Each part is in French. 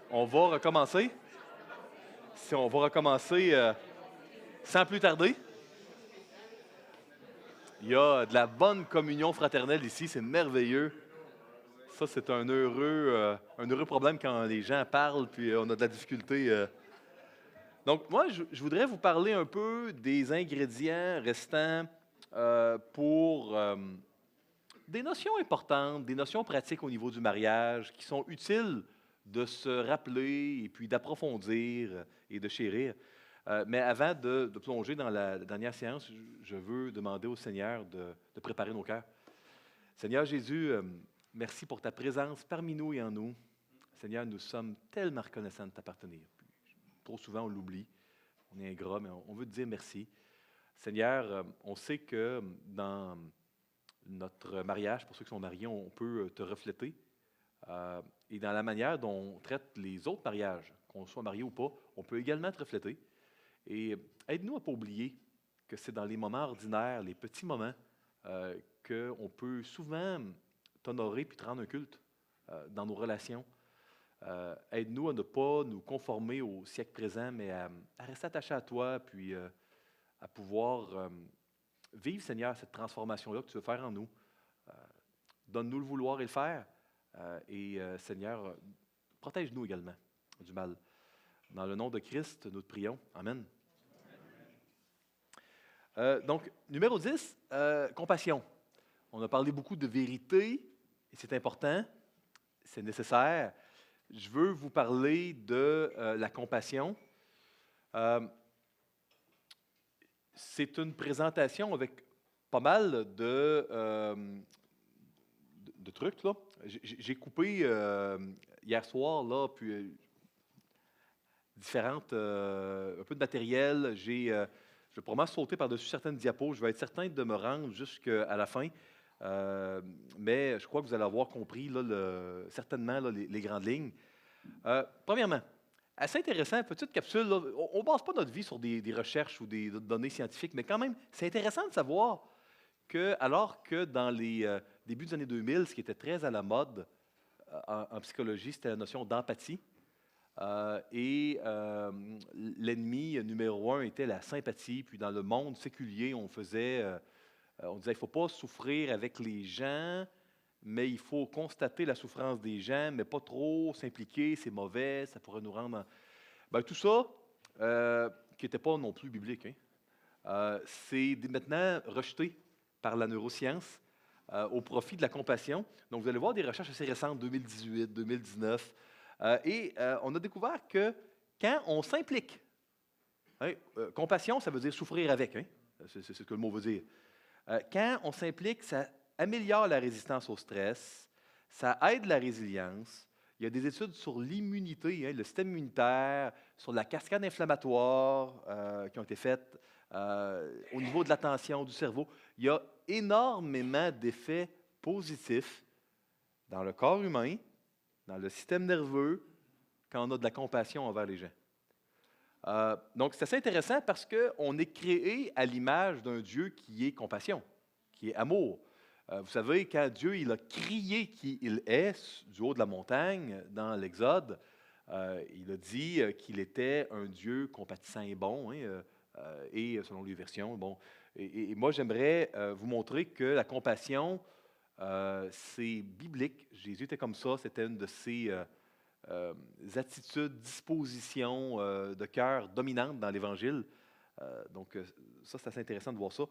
On va recommencer. Si on va recommencer sans plus tarder. Il y a de la bonne communion fraternelle ici, c'est merveilleux. Ça, c'est un heureux problème quand les gens parlent puis on a de la difficulté. Donc, moi, je voudrais vous parler un peu des ingrédients restants pour des notions importantes, des notions pratiques au niveau du mariage qui sont utiles de se rappeler et puis d'approfondir et de chérir. Mais avant de plonger dans la dernière séance, je veux demander au Seigneur de préparer nos cœurs. Seigneur Jésus, merci pour ta présence parmi nous et en nous. Seigneur, nous sommes tellement reconnaissants de t'appartenir. Trop souvent, on l'oublie. On est ingrat, mais on veut te dire merci. Seigneur, on sait que dans notre mariage, pour ceux qui sont mariés, on peut te refléter. Et dans la manière dont on traite les autres mariages, qu'on soit marié ou pas, on peut également te refléter. Et aide-nous à ne pas oublier que c'est dans les moments ordinaires, les petits moments, qu'on peut souvent t'honorer puis te rendre un culte dans nos relations. Aide-nous à ne pas nous conformer au siècle présent, mais à rester attachés à toi, puis à pouvoir vivre, Seigneur, cette transformation-là que tu veux faire en nous. Euh, Donne-nous le vouloir et le faire. Seigneur, protège-nous également du mal. Dans le nom de Christ, nous te prions. Amen. Donc, numéro 10, compassion. On a parlé beaucoup de vérité, et c'est important, c'est nécessaire. Je veux vous parler de la compassion. C'est une présentation avec pas mal de trucs. Là. J'ai coupé hier soir, là, puis différentes, un peu de matériel. Je vais probablement sauter par-dessus certaines diapos. Je vais être certain de me rendre jusqu'à la fin. Mais je crois que vous allez avoir compris là, certainement là, les grandes lignes. Premièrement, assez intéressant, petite capsule. Là, on ne base pas notre vie sur des recherches ou des données scientifiques, mais quand même, c'est intéressant de savoir que, alors que dans les débuts des années 2000, ce qui était très à la mode en psychologie, c'était la notion d'empathie. L'ennemi numéro un était la sympathie. Puis dans le monde séculier, on disait, il ne faut pas souffrir avec les gens, mais il faut constater la souffrance des gens, mais pas trop s'impliquer, c'est mauvais, ça pourrait nous rendre... Ben, tout ça, qui n'était pas non plus biblique, hein, c'est maintenant rejeté par la neuroscience au profit de la compassion. Donc, vous allez voir des recherches assez récentes, 2018, 2019, on a découvert que quand on s'implique, hein, compassion, ça veut dire souffrir avec, hein, c'est ce que le mot veut dire. Quand on s'implique, ça améliore la résistance au stress, ça aide la résilience. Il y a des études sur l'immunité, hein, le système immunitaire, sur la cascade inflammatoire qui ont été faites au niveau de l'attention, du cerveau. Il y a énormément d'effets positifs dans le corps humain, dans le système nerveux, quand on a de la compassion envers les gens. Donc, c'est assez intéressant parce qu'on est créé à l'image d'un Dieu qui est compassion, qui est amour. Vous savez, quand Dieu il a crié qui il est du haut de la montagne dans l'Exode, il a dit qu'il était un Dieu compatissant et bon, hein, et selon les versions, bon. Moi, j'aimerais vous montrer que la compassion, c'est biblique. Jésus était comme ça, c'était une de ses attitudes, dispositions de cœur dominantes dans l'Évangile. Donc, ça, c'est assez intéressant de voir ça.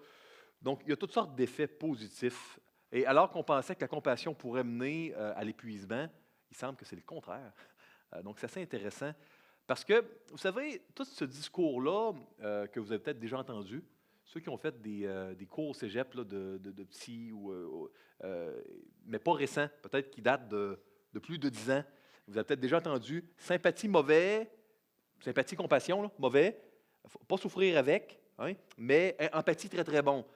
Donc, il y a toutes sortes d'effets positifs. Et alors qu'on pensait que la compassion pourrait mener à l'épuisement, il semble que c'est le contraire. Donc, c'est assez intéressant. Parce que, vous savez, tout ce discours-là que vous avez peut-être déjà entendu, ceux qui ont fait des cours au cégep là, de psy, mais pas récents, peut-être qui datent de plus de 10 ans, vous avez peut-être déjà entendu sympathie mauvais, sympathie compassion là, mauvais, faut pas souffrir avec, hein, mais empathie très très bon.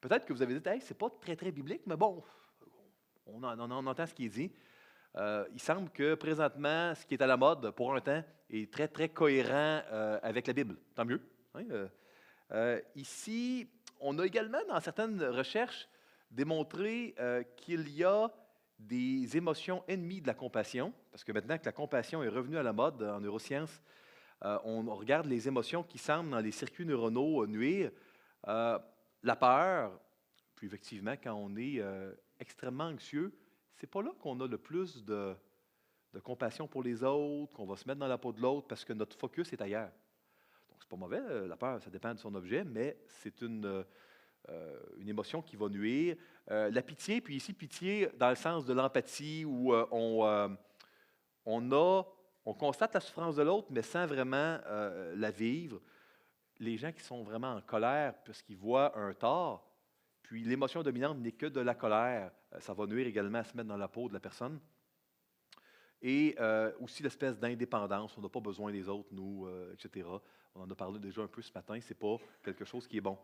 Peut-être que vous avez dit, hey, c'est pas très très biblique, mais bon, on entend ce qui est dit. Il semble que présentement, ce qui est à la mode pour un temps est très très cohérent avec la Bible. Tant mieux. Hein, ici, on a également dans certaines recherches démontré qu'il y a des émotions ennemies de la compassion, parce que maintenant que la compassion est revenue à la mode en neurosciences, on regarde les émotions qui semblent dans les circuits neuronaux nuire. Euh, la peur, puis effectivement, quand on est extrêmement anxieux, c'est pas là qu'on a le plus de compassion pour les autres, qu'on va se mettre dans la peau de l'autre parce que notre focus est ailleurs. Donc, c'est pas mauvais, la peur, ça dépend de son objet, mais c'est une émotion qui va nuire. La pitié, puis ici, pitié dans le sens de l'empathie, où on a, on constate la souffrance de l'autre, mais sans vraiment la vivre. Les gens qui sont vraiment en colère parce qu'ils voient un tort, puis l'émotion dominante n'est que de la colère, ça va nuire également à se mettre dans la peau de la personne. Et aussi l'espèce d'indépendance, on n'a pas besoin des autres, nous, etc. On en a parlé déjà un peu ce matin, ce n'est pas quelque chose qui est bon.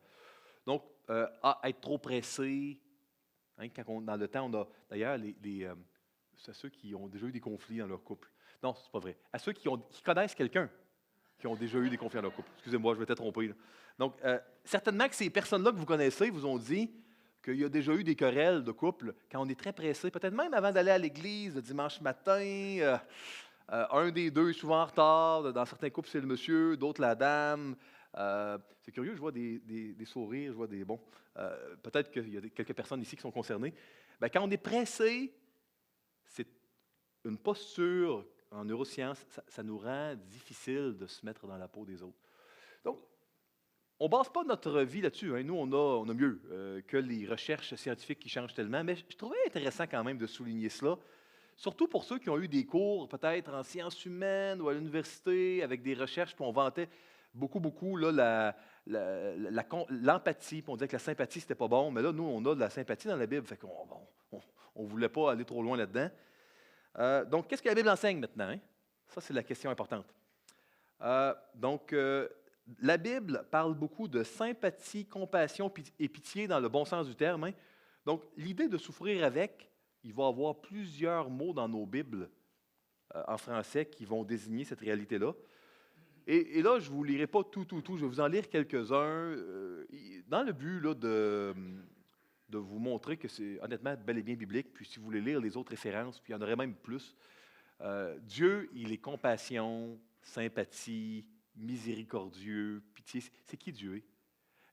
Donc, être trop pressé, hein, dans le temps, on a d'ailleurs c'est à ceux qui ont déjà eu des conflits dans leur couple. Non, c'est pas vrai. À ceux qui connaissent quelqu'un qui ont déjà eu des conflits dans leur couple. Excusez-moi, je m'étais trompé. Là. Donc, certainement que ces personnes-là que vous connaissez vous ont dit qu'il y a déjà eu des querelles de couple quand on est très pressé, peut-être même avant d'aller à l'église le dimanche matin. Un des deux est souvent en retard. Dans certains couples, c'est le monsieur, d'autres la dame. C'est curieux, je vois des sourires, je vois des bons. Peut-être qu'il y a quelques personnes ici qui sont concernées. Ben, quand on est pressé, c'est une posture en neurosciences, ça nous rend difficile de se mettre dans la peau des autres. Donc, on ne base pas notre vie là-dessus. Hein. Nous, on a mieux que les recherches scientifiques qui changent tellement. Mais je trouvais intéressant quand même de souligner cela, surtout pour ceux qui ont eu des cours peut-être en sciences humaines ou à l'université avec des recherches, puis on vantait beaucoup là, l'empathie, puis on disait que la sympathie, c'était pas bon. Mais là, nous, on a de la sympathie dans la Bible, fait qu'on ne voulait pas aller trop loin là-dedans. Donc, qu'est-ce que la Bible enseigne maintenant? Hein? Ça, c'est la question importante. Donc, la Bible parle beaucoup de sympathie, compassion et pitié dans le bon sens du terme. Hein? Donc, l'idée de souffrir avec, il va y avoir plusieurs mots dans nos Bibles en français qui vont désigner cette réalité-là. Et là, je ne vous lirai pas tout. Je vais vous en lire quelques-uns dans le but là, de vous montrer que c'est honnêtement bel et bien biblique. Puis si vous voulez lire les autres références, puis il y en aurait même plus. Dieu, il est compassion, sympathie, miséricordieux, pitié. C'est qui Dieu?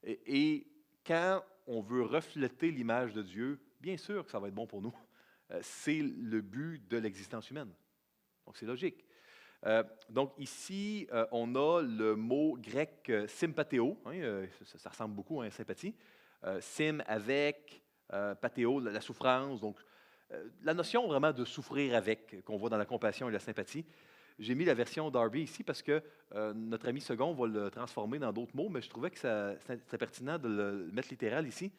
Et quand on veut refléter l'image de Dieu, bien sûr que ça va être bon pour nous. C'est le but de l'existence humaine. Donc c'est logique. Donc ici, on a le mot grec sympathéo. Hein, ça ressemble beaucoup à un sympathie. Sim avec, pathéo, la souffrance. Donc, la notion vraiment de souffrir avec, qu'on voit dans la compassion et la sympathie. J'ai mis la version Darby ici parce que notre ami second va le transformer dans d'autres mots, mais je trouvais que c'était pertinent de le mettre littéral ici,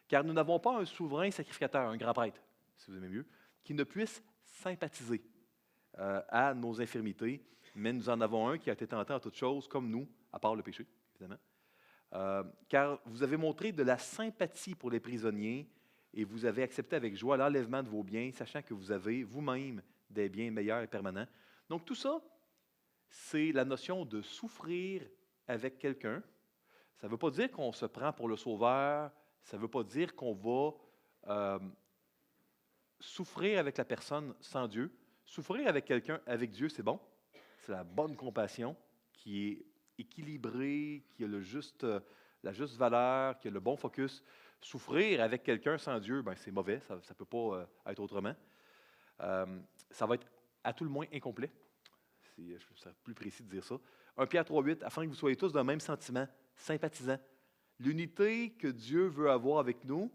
car nous n'avons pas un souverain sacrificateur, un grand prêtre, si vous aimez mieux, qui ne puisse sympathiser à nos infirmités, mais nous en avons un qui a été tenté en toutes choses, comme nous, à part le péché, évidemment. Car vous avez montré de la sympathie pour les prisonniers et vous avez accepté avec joie l'enlèvement de vos biens, sachant que vous avez vous-même des biens meilleurs et permanents. Donc tout ça, c'est la notion de souffrir avec quelqu'un. Ça ne veut pas dire qu'on se prend pour le sauveur, ça ne veut pas dire qu'on va souffrir avec la personne sans Dieu. Souffrir avec quelqu'un, avec Dieu, c'est bon. C'est la bonne compassion qui est équilibrée, qui a la juste valeur, qui a le bon focus. Souffrir avec quelqu'un sans Dieu, ben, c'est mauvais, ça ne peut pas être autrement. Ça va être à tout le moins incomplet. Je serais plus précis de dire ça. 1 Pierre 3,8, afin que vous soyez tous d'un même sentiment, sympathisant. L'unité que Dieu veut avoir avec nous,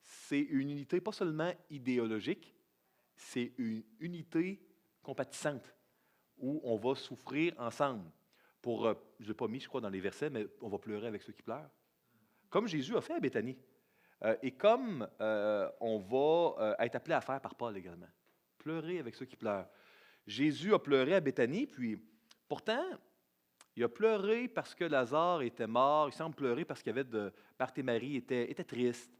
c'est une unité pas seulement idéologique, c'est une unité compatissante, où on va souffrir ensemble. Je ne l'ai pas mis, je crois, dans les versets, mais on va pleurer avec ceux qui pleurent. Comme Jésus a fait à Béthanie. Et comme on va être appelé à faire par Paul également. Pleurer avec ceux qui pleurent. Jésus a pleuré à Béthanie, puis pourtant, il a pleuré parce que Lazare était mort. Il semble pleurer parce qu'il y avait Marthe et Marie étaient tristes.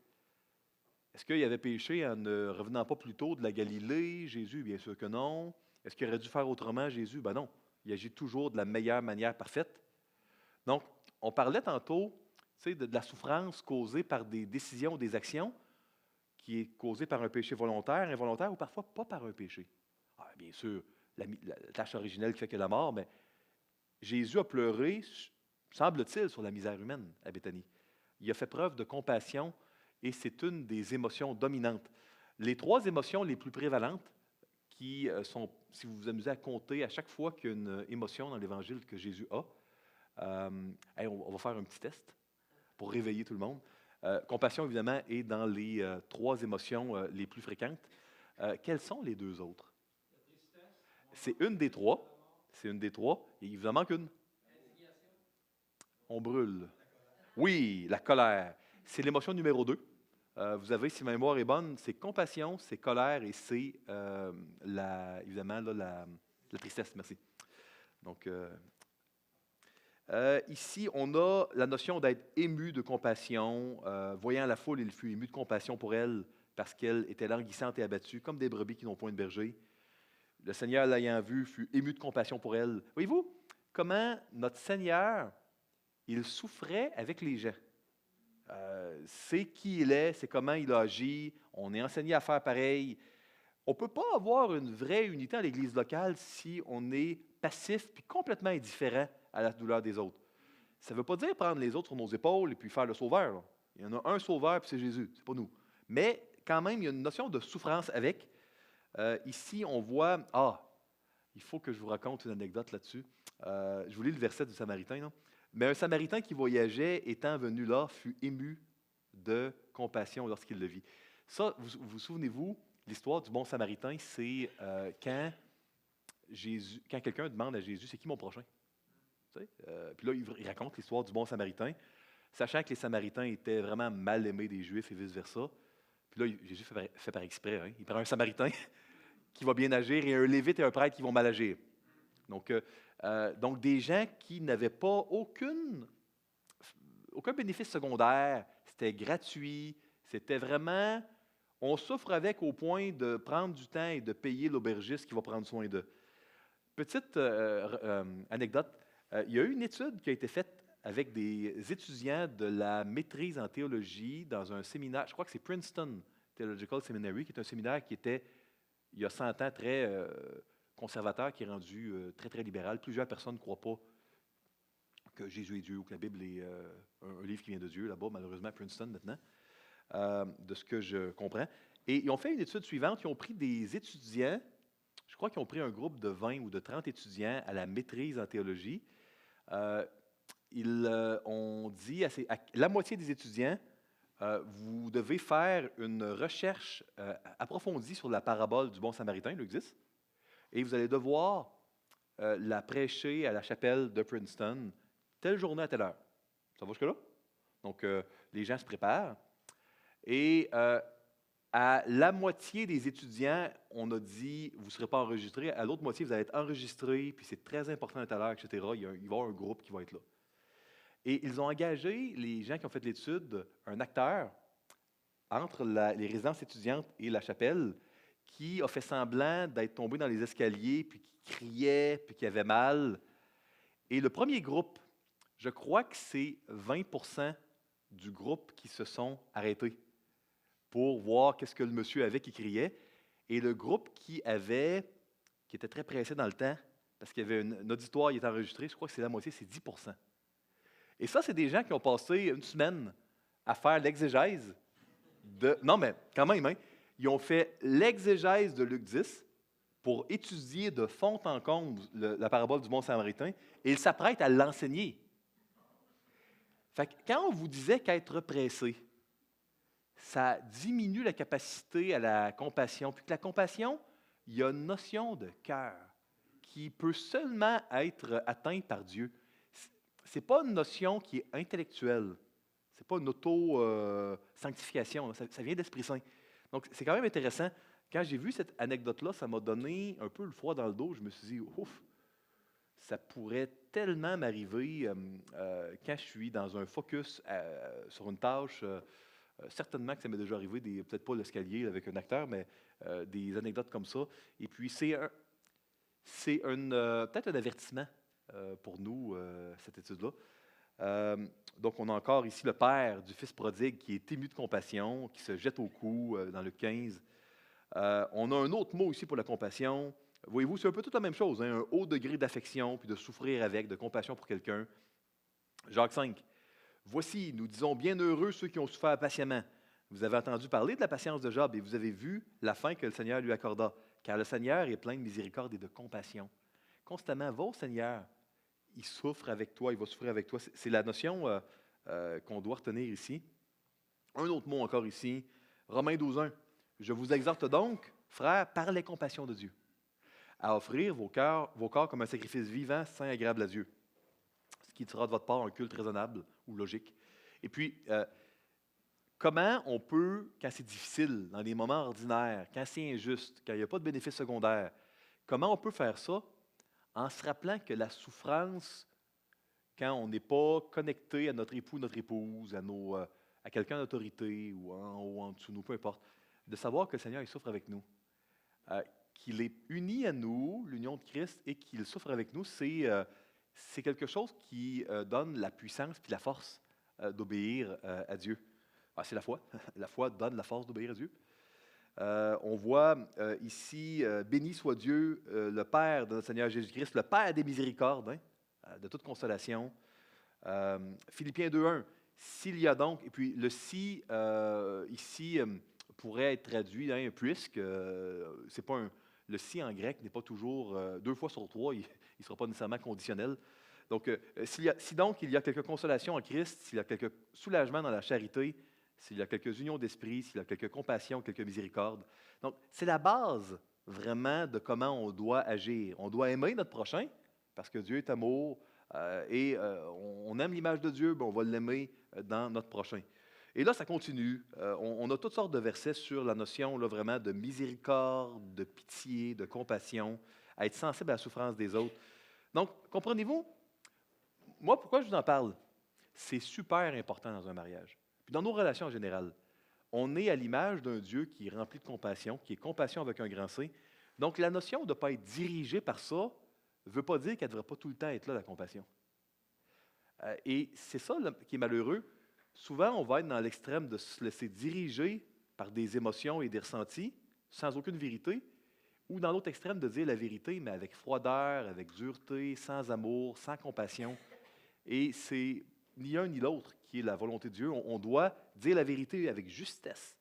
Est-ce qu'il avait péché en ne revenant pas plus tôt de la Galilée? Jésus, bien sûr que non. Est-ce qu'il aurait dû faire autrement, Jésus? Ben non. Il agit toujours de la meilleure manière parfaite. Donc, on parlait tantôt de la souffrance causée par des décisions, des actions qui est causé par un péché volontaire, involontaire ou parfois pas par un péché. Ah, bien sûr, la tâche originelle qui fait que la mort, mais Jésus a pleuré, semble-t-il, sur la misère humaine à Béthanie. Il a fait preuve de compassion et c'est une des émotions dominantes. Les trois émotions les plus prévalentes qui sont, si vous vous amusez à compter à chaque fois qu'il y a une émotion dans l'Évangile que Jésus a, hey, on va faire un petit test pour réveiller tout le monde. Compassion, évidemment, est dans les trois émotions les plus fréquentes. Quelles sont les deux autres? C'est une des trois. C'est une des trois. Et il vous en manque une. On brûle. Oui, la colère. C'est l'émotion numéro 2. Vous avez, si ma mémoire est bonne, c'est compassion, c'est colère et c'est, évidemment, là, la tristesse. Merci. Donc, ici, on a la notion d'être ému de compassion. Voyant la foule, il fut ému de compassion pour elle parce qu'elle était languissante et abattue, comme des brebis qui n'ont point de berger. Le Seigneur, l'ayant vue, fut ému de compassion pour elle. Voyez-vous comment notre Seigneur, il souffrait avec les gens. C'est qui il est, c'est comment il a agi. On est enseigné à faire pareil. On ne peut pas avoir une vraie unité dans l'Église locale si on est passif puis complètement indifférent à la douleur des autres. Ça ne veut pas dire prendre les autres sur nos épaules et puis faire le sauveur. Là. Il y en a un sauveur, puis c'est Jésus, c'est pas nous. Mais quand même, il y a une notion de souffrance avec. Ici, on voit... Ah, il faut que je vous raconte une anecdote là-dessus. Je vous lis le verset du Samaritain. Là. Mais un Samaritain qui voyageait, étant venu là, fut ému de compassion lorsqu'il le vit. Ça, vous souvenez-vous, l'histoire du bon Samaritain, c'est quand quelqu'un demande à Jésus, c'est qui mon prochain? Puis là, il raconte l'histoire du bon Samaritain, sachant que les Samaritains étaient vraiment mal aimés des Juifs et vice-versa. Puis là, Jésus fait par exprès. Hein? Il prend un Samaritain qui va bien agir et un Lévite et un prêtre qui vont mal agir. Donc des gens qui n'avaient pas aucun bénéfice secondaire, c'était gratuit, c'était vraiment... On souffre avec au point de prendre du temps et de payer l'aubergiste qui va prendre soin d'eux. Petite anecdote, il y a eu une étude qui a été faite avec des étudiants de la maîtrise en théologie dans un séminaire, je crois que c'est Princeton Theological Seminary, qui est un séminaire qui était, il y a 100 ans, très conservateur, qui est rendu très, très libéral. Plusieurs personnes ne croient pas que Jésus est Dieu ou que la Bible est un livre qui vient de Dieu, là-bas, malheureusement, à Princeton maintenant, de ce que je comprends. Et ils ont fait une étude suivante, ils ont pris des étudiants, je crois qu'ils ont pris un groupe de 20 ou de 30 étudiants à la maîtrise en théologie. Ils ont dit à la moitié des étudiants, vous devez faire une recherche approfondie sur la parabole du bon Samaritain, Luc 10, et vous allez devoir la prêcher à la chapelle de Princeton, telle journée à telle heure. Ça va jusque-là? Donc, les gens se préparent. Et à la moitié des étudiants, on a dit, vous ne serez pas enregistrés. À l'autre moitié, vous allez être enregistrés, puis c'est très important à telle heure, etc. Il va y avoir un groupe qui va être là. Et ils ont engagé, les gens qui ont fait l'étude, un acteur entre les résidences étudiantes et la chapelle qui a fait semblant d'être tombé dans les escaliers, puis qui criait, puis qui avait mal. Et le premier groupe, je crois que c'est 20% du groupe qui se sont arrêtés pour voir qu'est-ce que le monsieur avait qui criait. Et le groupe qui était très pressé dans le temps, parce qu'il y avait un auditoire, il était enregistré, je crois que c'est la moitié, c'est 10%. Et ça, c'est des gens qui ont passé une semaine à faire l'exégèse de... Non, mais quand même, hein, ils ont fait l'exégèse de Luc 10 pour étudier de fond en comble la parabole du bon Samaritain, et ils s'apprêtent à l'enseigner. Fait que quand on vous disait qu'être pressé, ça diminue la capacité à la compassion, puis que la compassion, il y a une notion de cœur qui peut seulement être atteinte par Dieu. Ce n'est pas une notion qui est intellectuelle. Ce n'est pas une auto-sanctification. Ça vient d'Esprit Saint. Donc, c'est quand même intéressant. Quand j'ai vu cette anecdote-là, ça m'a donné un peu le froid dans le dos. Je me suis dit, ouf, ça pourrait tellement m'arriver quand je suis dans un focus sur une tâche. Certainement que ça m'est déjà arrivé, peut-être pas l'escalier avec un acteur, mais des anecdotes comme ça. Et puis, c'est peut-être un avertissement pour nous, cette étude-là. Donc, on a encore ici le père du fils prodigue qui est ému de compassion, qui se jette au cou dans le 15. On a un autre mot ici pour la compassion. Voyez-vous, c'est un peu toute la même chose, hein, un haut degré d'affection, puis de souffrir avec, de compassion pour quelqu'un. Jacques 5. Voici, nous disons bien heureux ceux qui ont souffert patiemment. Vous avez entendu parler de la patience de Job et vous avez vu la fin que le Seigneur lui accorda, car le Seigneur est plein de miséricorde et de compassion. Constamment, va au Seigneur, il souffre avec toi, il va souffrir avec toi. C'est la notion qu'on doit retenir ici. Un autre mot encore ici, Romains 12.1. Je vous exhorte donc, frères, par les compassions de Dieu, à offrir vos corps comme un sacrifice vivant, saint et agréable à Dieu, ce qui sera de votre part un culte raisonnable ou logique. Et puis, comment on peut, quand c'est difficile, dans des moments ordinaires, quand c'est injuste, quand il n'y a pas de bénéfice secondaire, comment on peut faire ça en se rappelant que la souffrance, quand on n'est pas connecté à notre époux, notre épouse, à quelqu'un d'autorité ou en haut, en dessous de nous, peu importe, de savoir que le Seigneur il souffre avec nous, qu'il est uni à nous, l'union de Christ, et qu'il souffre avec nous, c'est quelque chose qui donne la puissance et la force d'obéir à Dieu. C'est la foi. La foi donne la force d'obéir à Dieu. On voit ici, béni soit Dieu, le Père de notre Seigneur Jésus-Christ, le Père des miséricordes, hein, de toute consolation. Philippiens 2.1, s'il y a donc, et puis le si ici pourrait être traduit, hein, puisque c'est pas le si en grec n'est pas toujours 2 fois sur 3, il ne sera pas nécessairement conditionnel. Donc, si donc il y a quelque consolation en Christ, s'il y a quelque soulagement dans la charité, s'il y a quelques unions d'esprit, s'il y a quelques compassions, quelques miséricordes. Donc, c'est la base vraiment de comment on doit agir. On doit aimer notre prochain, parce que Dieu est amour, et on aime l'image de Dieu, on va l'aimer dans notre prochain. Et là, ça continue. On a toutes sortes de versets sur la notion là, vraiment de miséricorde, de pitié, de compassion, à être sensible à la souffrance des autres. Donc, comprenez-vous, moi, pourquoi je vous en parle? C'est super important dans un mariage. Puis dans nos relations en général, on est à l'image d'un Dieu qui est rempli de compassion, qui est compassion avec un grand C. Donc, la notion de ne pas être dirigé par ça ne veut pas dire qu'elle ne devrait pas tout le temps être là, la compassion. Et c'est ça là, qui est malheureux. Souvent, on va être dans l'extrême de se laisser diriger par des émotions et des ressentis, sans aucune vérité, ou dans l'autre extrême de dire la vérité, mais avec froideur, avec dureté, sans amour, sans compassion. Et c'est ni un ni l'autre qui est la volonté de Dieu. On doit dire la vérité avec justesse,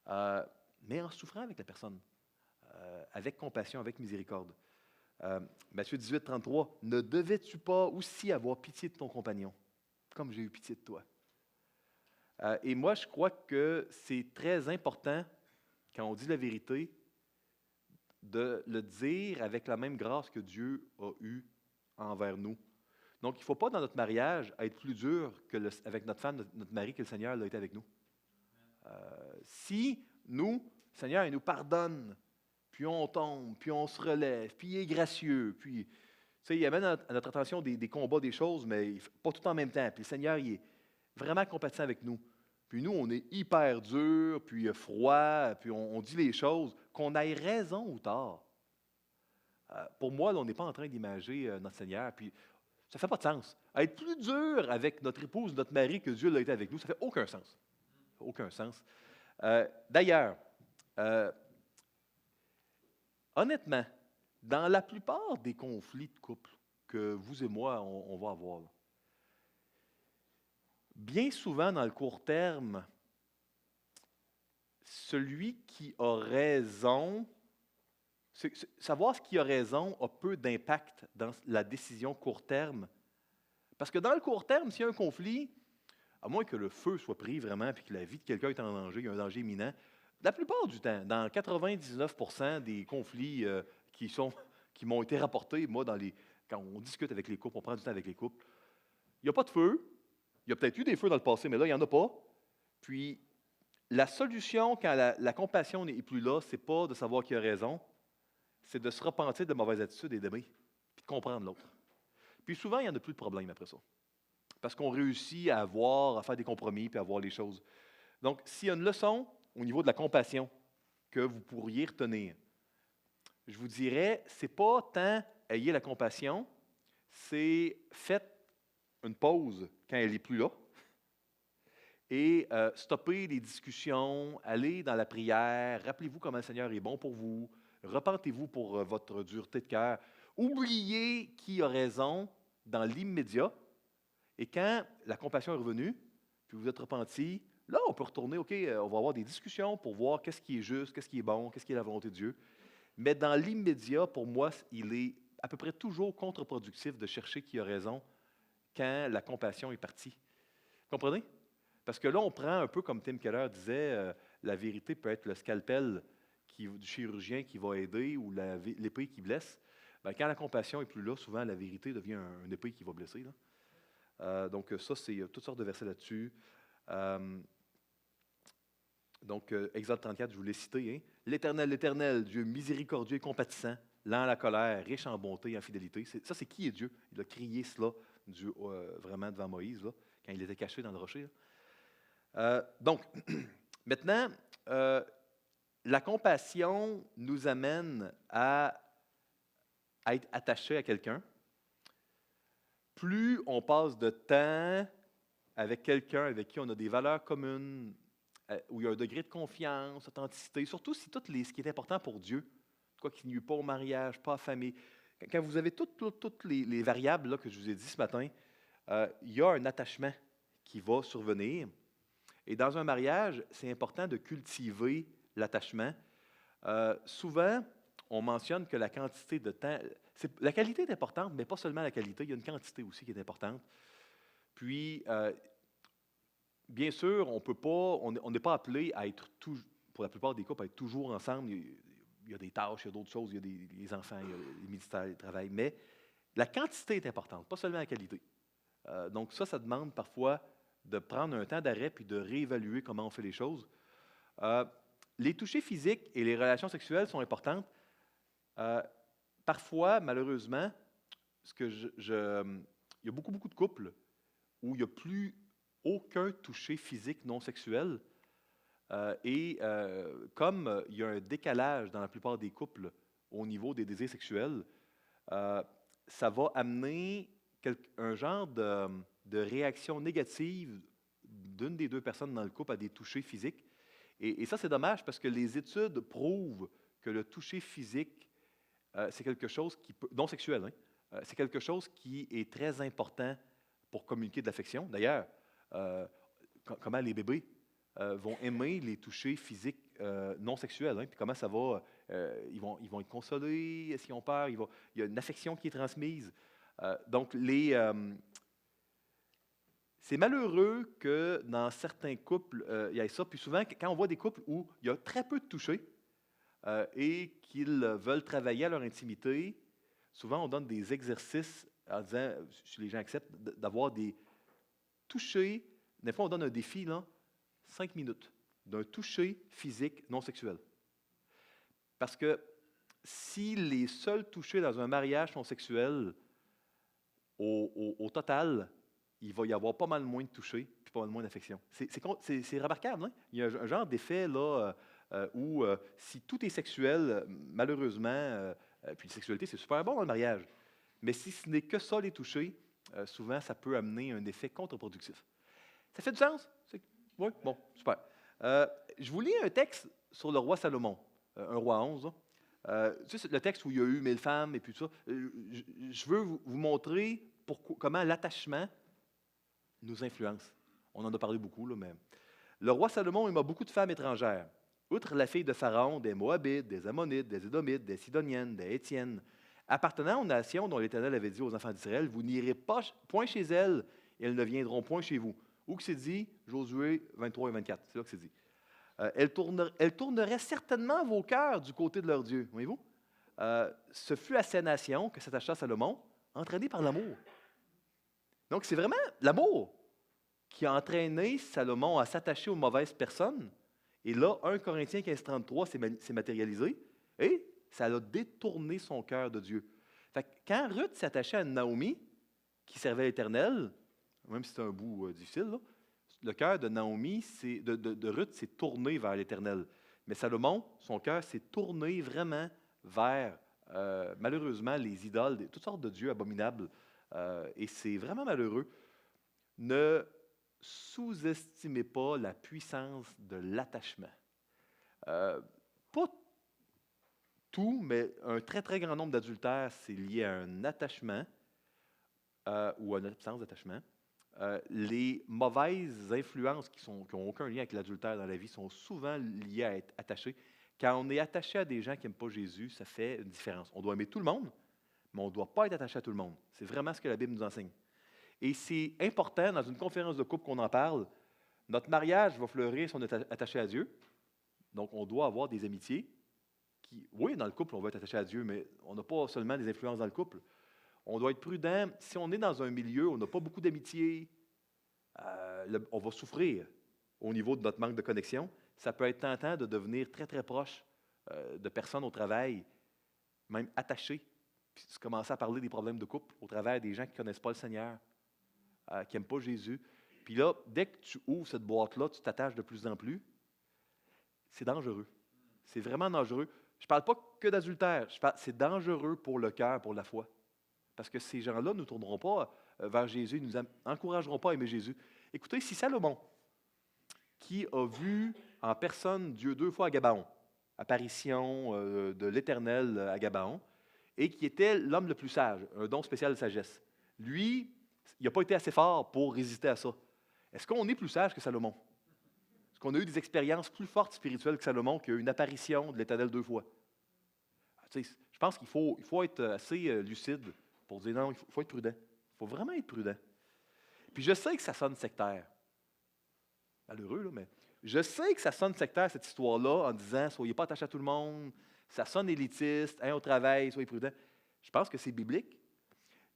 mais en souffrant avec la personne, avec compassion, avec miséricorde. Matthieu 18.33, ne devais-tu pas aussi avoir pitié de ton compagnon, comme j'ai eu pitié de toi? Et moi, je crois que c'est très important, quand on dit la vérité, de le dire avec la même grâce que Dieu a eue envers nous. Donc, il ne faut pas, dans notre mariage, être plus dur avec notre femme, notre mari, que le Seigneur l'a été avec nous. Si nous, le Seigneur, il nous pardonne, puis on tombe, puis on se relève, puis il est gracieux, puis il amène à notre attention des combats, des choses, mais pas tout en même temps. Puis le Seigneur, il est vraiment compatissant avec nous. Puis nous, on est hyper dur, puis froid, puis on dit les choses, qu'on ait raison ou tort. Pour moi, là, on n'est pas en train d'imager notre Seigneur, puis ça ne fait pas de sens. Être plus dur avec notre épouse, notre mari, que Dieu l'a été avec nous, ça ne fait aucun sens. Aucun sens. D'ailleurs, honnêtement, dans la plupart des conflits de couple que vous et moi, on va avoir, là, bien souvent, dans le court terme, celui qui a raison, savoir ce qui a raison a peu d'impact dans la décision court terme. Parce que dans le court terme, s'il y a un conflit, à moins que le feu soit pris vraiment et que la vie de quelqu'un est en danger, il y a un danger imminent, la plupart du temps, dans 99% des conflits qui m'ont été rapportés, moi, quand on discute avec les couples, on prend du temps avec les couples, il n'y a pas de feu. Il y a peut-être eu des feux dans le passé, mais là, il n'y en a pas. Puis, la solution, quand la compassion n'est plus là, ce n'est pas de savoir qui a raison, c'est de se repentir de mauvaises attitudes et d'aimer, puis de comprendre l'autre. Puis souvent, il n'y en a plus de problème après ça. Parce qu'on réussit à faire des compromis, puis à voir les choses. Donc, s'il y a une leçon au niveau de la compassion que vous pourriez retenir, je vous dirais, c'est pas tant ayez la compassion, c'est faites une pause quand elle n'est plus là et stopper les discussions, aller dans la prière, rappelez-vous comment le Seigneur est bon pour vous, repentez-vous pour votre dureté de cœur, oubliez qui a raison dans l'immédiat et quand la compassion est revenue, puis vous êtes repenti, là, on peut retourner, OK, on va avoir des discussions pour voir qu'est-ce qui est juste, qu'est-ce qui est bon, qu'est-ce qui est la volonté de Dieu. Mais dans l'immédiat, pour moi, il est à peu près toujours contre-productif de chercher qui a raison quand la compassion est partie. Comprenez? Parce que là, on prend un peu comme Tim Keller disait, la vérité peut être le scalpel du chirurgien qui va aider ou l'épée qui blesse. Ben, quand la compassion n'est plus là, souvent la vérité devient une épée qui va blesser. Là. Donc ça, c'est toutes sortes de versets là-dessus. Exode 34, je vous l'ai cité. Hein? L'Éternel, Dieu miséricordieux et compatissant, lent à la colère, riche en bonté et en fidélité. Ça, c'est qui est Dieu? Il a crié cela vraiment devant Moïse, là, quand il était caché dans le rocher. Donc, maintenant, la compassion nous amène à être attaché à quelqu'un. Plus on passe de temps avec quelqu'un avec qui on a des valeurs communes, où il y a un degré de confiance, authenticité, surtout si ce qui est important pour Dieu, quoi qui ne nuit pas au mariage, pas à la famille. Quand vous avez toutes les variables là, que je vous ai dit ce matin, il y a un attachement qui va survenir. Et dans un mariage, c'est important de cultiver l'attachement. Souvent, on mentionne que la quantité de temps, la qualité est importante, mais pas seulement la qualité, il y a une quantité aussi qui est importante. Puis, bien sûr, on n'est pas appelé à être, pour la plupart des couples, à être toujours ensemble. Il y a des tâches, il y a d'autres choses, il y a les enfants, il y a les ministères, le travail, mais la quantité est importante, pas seulement la qualité. Donc ça demande parfois de prendre un temps d'arrêt puis de réévaluer comment on fait les choses. Les touchés physiques et les relations sexuelles sont importantes. Parfois, malheureusement, il y a beaucoup de couples où il n'y a plus aucun toucher physique non sexuel. Comme il y a un décalage dans la plupart des couples au niveau des désirs sexuels, ça va amener un genre de réaction négative d'une des deux personnes dans le couple à des touchés physiques. Et ça, c'est dommage parce que les études prouvent que le toucher physique, c'est quelque chose non sexuel, hein, c'est quelque chose qui est très important pour communiquer de l'affection. D'ailleurs, comment les bébés vont aimer les touchés physiques non sexuels, hein, puis comment ça va, ils vont être consolés s'ils ont peur, il y a une affection qui est transmise. Donc, c'est malheureux que dans certains couples, il y ait ça. Puis souvent, quand on voit des couples où il y a très peu de touchés et qu'ils veulent travailler à leur intimité, souvent on donne des exercices en disant, si les gens acceptent, d'avoir des touchés. Des fois, on donne un défi, là, 5 minutes, d'un toucher physique non sexuel. Parce que si les seuls touchés dans un mariage sont sexuels, au total, il va y avoir pas mal moins de touchés puis pas mal moins d'affection. C'est remarquable, hein? Il y a un genre d'effet là où si tout est sexuel, malheureusement, puis la sexualité, c'est super bon dans le mariage, mais si ce n'est que ça les touchés, souvent ça peut amener un effet contre-productif. Ça fait du sens? Oui? Bon, super. Je vous lis un texte sur le roi Salomon, un roi 11. C'est le texte où il y a eu 1000 femmes et puis tout ça. Je veux vous montrer comment l'attachement nous influence. On en a parlé beaucoup, là, mais... Le roi Salomon aima beaucoup de femmes étrangères. Outre la fille de Pharaon, des Moabites, des Ammonites, des Édomites, des Sidoniennes, des Hétiennes, appartenant aux nations dont l'Éternel avait dit aux enfants d'Israël, vous n'irez point chez elles, et elles ne viendront point chez vous. Où que c'est dit? Josué 23 et 24, c'est là que c'est dit. Elles tourneraient certainement vos cœurs du côté de leur Dieu. Voyez-vous? Ce fut à ces nations que s'attacha Salomon, entraîné par l'amour. Donc, c'est vraiment l'amour qui a entraîné Salomon à s'attacher aux mauvaises personnes. Et là, 1 Corinthiens 15, 33 s'est matérialisé et ça a détourné son cœur de Dieu. Fait que quand Ruth s'attachait à Naomi, qui servait l'Éternel, même si c'était un bout difficile, là, le cœur de Naomi, de Ruth, s'est tourné vers l'Éternel. Mais Salomon, son cœur s'est tourné vraiment vers, malheureusement, les idoles, toutes sortes de dieux abominables. Et c'est vraiment malheureux. Ne sous-estimez pas la puissance de l'attachement. Euh, Pas tout, mais un très, très grand nombre d'adultères, c'est lié à un attachement ou à une absence d'attachement. Les mauvaises influences qui n'ont aucun lien avec l'adultère dans la vie sont souvent liées à être attachées. Quand on est attaché à des gens qui n'aiment pas Jésus, ça fait une différence. On doit aimer tout le monde, mais on ne doit pas être attaché à tout le monde. C'est vraiment ce que la Bible nous enseigne. Et c'est important, dans une conférence de couple qu'on en parle, notre mariage va fleurir si on est attaché à Dieu. Donc, on doit avoir des amitiés qui, oui, dans le couple, on va être attaché à Dieu, mais on n'a pas seulement des influences dans le couple. On doit être prudent. Si on est dans un milieu où on n'a pas beaucoup d'amitié, on va souffrir au niveau de notre manque de connexion. Ça peut être tentant de devenir très, très proche de personnes au travail, même attachées, puis de commencer à parler des problèmes de couple au travers des gens qui ne connaissent pas le Seigneur, qui n'aiment pas Jésus. Puis là, dès que tu ouvres cette boîte-là, tu t'attaches de plus en plus, c'est dangereux. C'est vraiment dangereux. Je ne parle pas que d'adultère, c'est dangereux pour le cœur, pour la foi. Parce que ces gens-là ne nous tourneront pas vers Jésus, ils ne nous encourageront pas à aimer Jésus. Écoutez, si Salomon, qui a vu en personne Dieu 2 fois à Gabaon, apparition de l'Éternel à Gabaon, et qui était l'homme le plus sage, un don spécial de sagesse, lui, il n'a pas été assez fort pour résister à ça. Est-ce qu'on est plus sage que Salomon? Est-ce qu'on a eu des expériences plus fortes spirituelles que Salomon, qui a eu une apparition de l'Éternel 2 fois? Je pense qu'il faut être assez lucide pour dire non, il faut être prudent. Il faut vraiment être prudent. Puis je sais que ça sonne sectaire. Malheureux, là, mais je sais que ça sonne sectaire, cette histoire-là, en disant soyez pas attachés à tout le monde, ça sonne élitiste, hein, au travail, soyez prudents. Je pense que c'est biblique.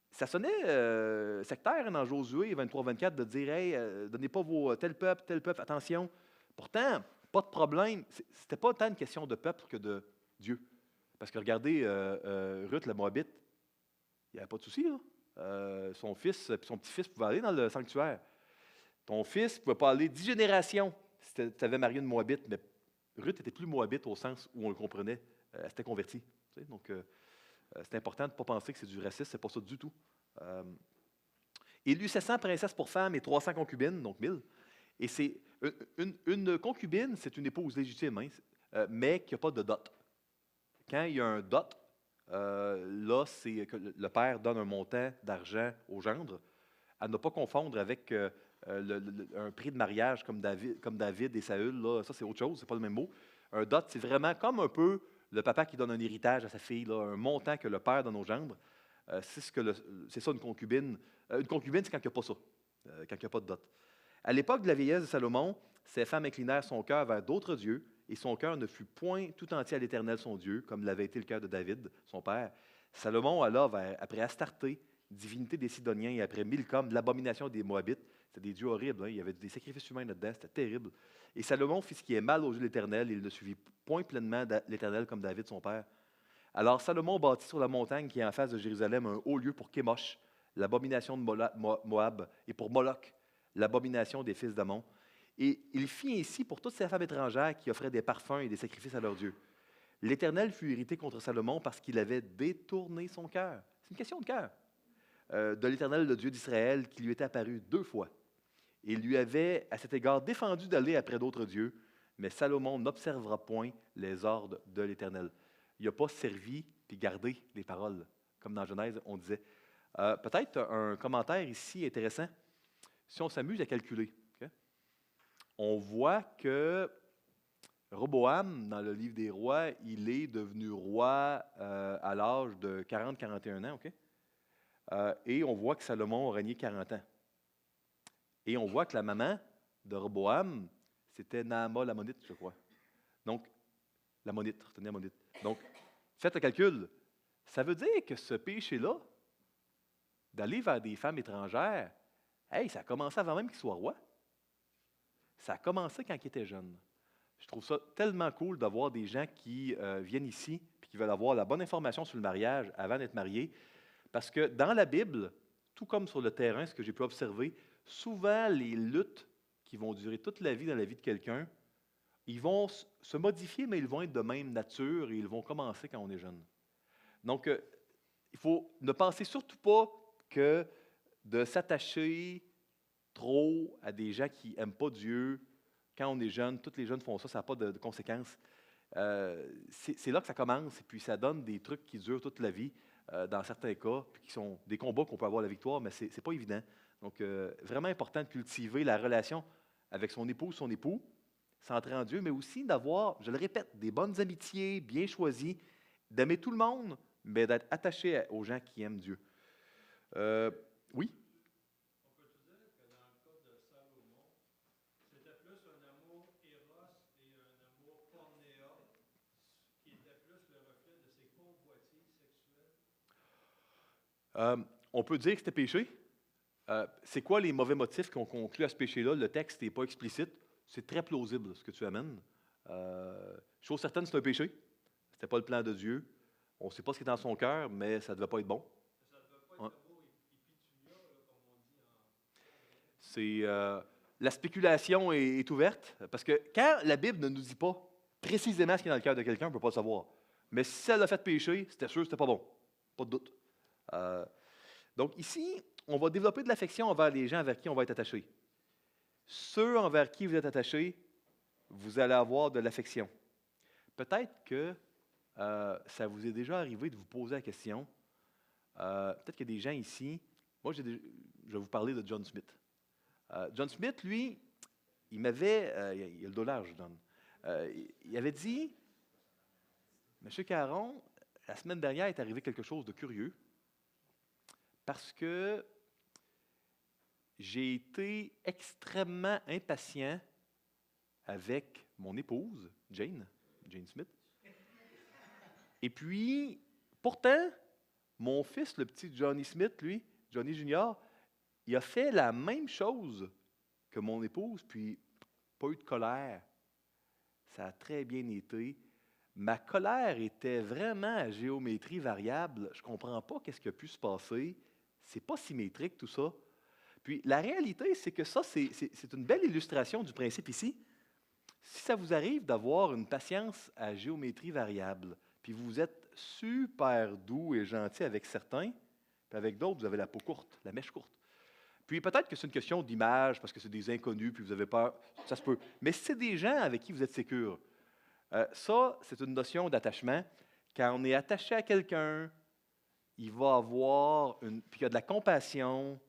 Ça sonnait sectaire hein, dans Josué 23-24 de dire hey, donnez pas vos tel peuple, attention. Pourtant, pas de problème. C'était pas tant une question de peuple que de Dieu. Parce que regardez, Ruth, la Moabite, il n'y avait pas de souci, là. Son fils et son petit-fils pouvaient aller dans le sanctuaire. Ton fils ne pouvait pas aller 10 générations si tu avais marié une Moabite, mais Ruth n'était plus Moabite au sens où on le comprenait. Elle s'était convertie. Tu sais, donc, c'est important de ne pas penser que c'est du racisme, c'est pas ça du tout. Il eut 700 princesses pour femmes et 300 concubines, donc 1000. Et c'est une concubine, c'est une épouse légitime, hein, mais qui n'a pas de dot. Quand il y a un dot, là, c'est que le père donne un montant d'argent au gendre, à ne pas confondre avec un prix de mariage comme David et Saül. Là, ça, c'est autre chose, c'est pas le même mot. Un dot, c'est vraiment comme un peu le papa qui donne un héritage à sa fille, là, un montant que le père donne au gendre. C'est ça une concubine. Une concubine, c'est quand il n'y a pas ça, quand il n'y a pas de dot. À l'époque de la vieillesse de Salomon, ces femmes inclinèrent son cœur vers d'autres dieux, et son cœur ne fut point tout entier à l'Éternel son Dieu, comme l'avait été le cœur de David, son père. Salomon alla après Astarté, divinité des Sidoniens, et après Milcom, l'abomination des Moabites. C'était des dieux horribles, hein. Il y avait des sacrifices humains là-dedans, c'était terrible. Et Salomon fit ce qui est mal aux yeux de l'Éternel, et il ne suivit point pleinement l'Éternel comme David, son père. Alors Salomon bâtit sur la montagne qui est en face de Jérusalem un haut lieu pour Kémosh, l'abomination de Moab, et pour Moloch, l'abomination des fils d'Amon. Et il fit ainsi pour toutes ces femmes étrangères qui offraient des parfums et des sacrifices à leurs dieux. L'Éternel fut irrité contre Salomon parce qu'il avait détourné son cœur. C'est une question de cœur. De l'Éternel, le Dieu d'Israël, qui lui était apparu 2 fois. Il lui avait, à cet égard, défendu d'aller après d'autres dieux, mais Salomon n'observera point les ordres de l'Éternel. Il n'a pas servi puis gardé les paroles, comme dans Genèse, on disait. Peut-être un commentaire ici intéressant. Si on s'amuse à calculer, okay, on voit que Roboam, dans le livre des rois, il est devenu roi à l'âge de 40-41 ans, okay? Et on voit que Salomon a régné 40 ans. Et on voit que la maman de Roboam, c'était Naama l'Ammonite, je crois. Donc, l'Ammonite, retenez l'Ammonite. Donc, faites le calcul. Ça veut dire que ce péché-là, d'aller vers des femmes étrangères, hey, ça a commencé avant même qu'il soit roi. Ça a commencé quand il était jeune. Je trouve ça tellement cool d'avoir des gens qui viennent ici et qui veulent avoir la bonne information sur le mariage avant d'être mariés. Parce que dans la Bible, tout comme sur le terrain, ce que j'ai pu observer, souvent les luttes qui vont durer toute la vie dans la vie de quelqu'un, ils vont se modifier, mais ils vont être de même nature et ils vont commencer quand on est jeune. Donc, il faut ne penser surtout pas que de s'attacher trop à des gens qui n'aiment pas Dieu. Quand on est jeune, tous les jeunes font ça, ça n'a pas de conséquences. C'est là que ça commence, et puis ça donne des trucs qui durent toute la vie, dans certains cas, puis qui sont des combats qu'on peut avoir la victoire, mais ce n'est pas évident. Donc, vraiment important de cultiver la relation avec son épouse, son époux, centré en Dieu, mais aussi d'avoir, je le répète, des bonnes amitiés bien choisies, d'aimer tout le monde, mais d'être attaché aux gens qui aiment Dieu. Euh, oui? On peut-tu dire que dans le cas de Salomon, c'était plus un amour éros et un amour pornéa qui était plus le reflet de ses convoitises sexuelles? Euh, on peut dire que c'était péché. C'est quoi les mauvais motifs qu'on conclut à ce péché-là? Le texte n'est pas explicite. C'est très plausible ce que tu amènes. Chose certaine, c'est un péché. Ce n'était pas le plan de Dieu. On ne sait pas ce qui est dans son cœur, mais ça ne devait pas être bon. Ça ne devait pas Ouais. être l'amour épitulia, là, comme on dit en grec. La spéculation est ouverte, parce que quand la Bible ne nous dit pas précisément ce qui est dans le cœur de quelqu'un, on ne peut pas le savoir. Mais si elle l'a fait pécher, c'était sûr que c'était pas bon. Pas de doute. Euh, donc ici, on va développer de l'affection envers les gens vers qui on va être attaché. Ceux envers qui vous êtes attachés, vous allez avoir de l'affection. Peut-être que ça vous est déjà arrivé de vous poser la question. Peut-être qu'il y a des gens ici. Moi, je vais vous parler de John Smith. John Smith, lui, il m'avait. Il a le dollar, je donne. Il avait dit, Monsieur Caron, la semaine dernière est arrivé quelque chose de curieux parce que j'ai été extrêmement impatient avec mon épouse, Jane Smith. Et puis, pourtant, mon fils, le petit Johnny Smith, lui, Johnny Junior, il a fait la même chose que mon épouse, puis pas eu de colère. Ça a très bien été. Ma colère était vraiment à géométrie variable. Je ne comprends pas qu'est-ce qui a pu se passer. C'est pas symétrique, tout ça. Puis la réalité, c'est que ça, c'est une belle illustration du principe ici. Si ça vous arrive d'avoir une patience à géométrie variable, puis vous êtes super doux et gentil avec certains, puis avec d'autres, vous avez la peau courte, la mèche courte. Puis peut-être que c'est une question d'image, parce que c'est des inconnus, puis vous avez peur, ça se peut. Mais si c'est des gens avec qui vous êtes sécure, ça, c'est une notion d'attachement. Quand on est attaché à quelqu'un, il va avoir puis il y a de la compassion,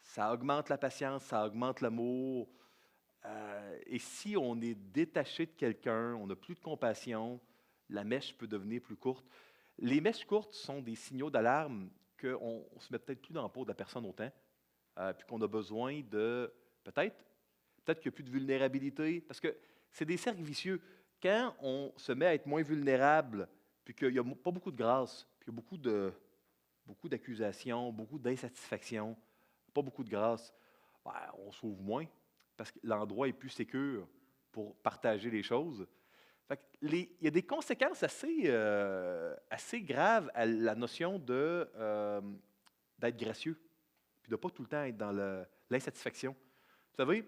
ça augmente la patience, ça augmente l'amour. Et si on est détaché de quelqu'un, on n'a plus de compassion, la mèche peut devenir plus courte. Les mèches courtes sont des signaux d'alarme qu'on ne se met peut-être plus dans la peau de la personne autant, puis qu'on a besoin de, peut-être qu'il n'y a plus de vulnérabilité, parce que c'est des cercles vicieux. Quand on se met à être moins vulnérable, puis qu'il n'y a pas beaucoup de grâce, puis qu'il y a beaucoup d'accusations, beaucoup d'insatisfaction, pas beaucoup de grâce, ben, on s'ouvre moins parce que l'endroit est plus sécure pour partager les choses. Fait que il y a des conséquences assez graves à la notion d'être gracieux, puis de ne pas tout le temps être dans l'insatisfaction. Vous savez,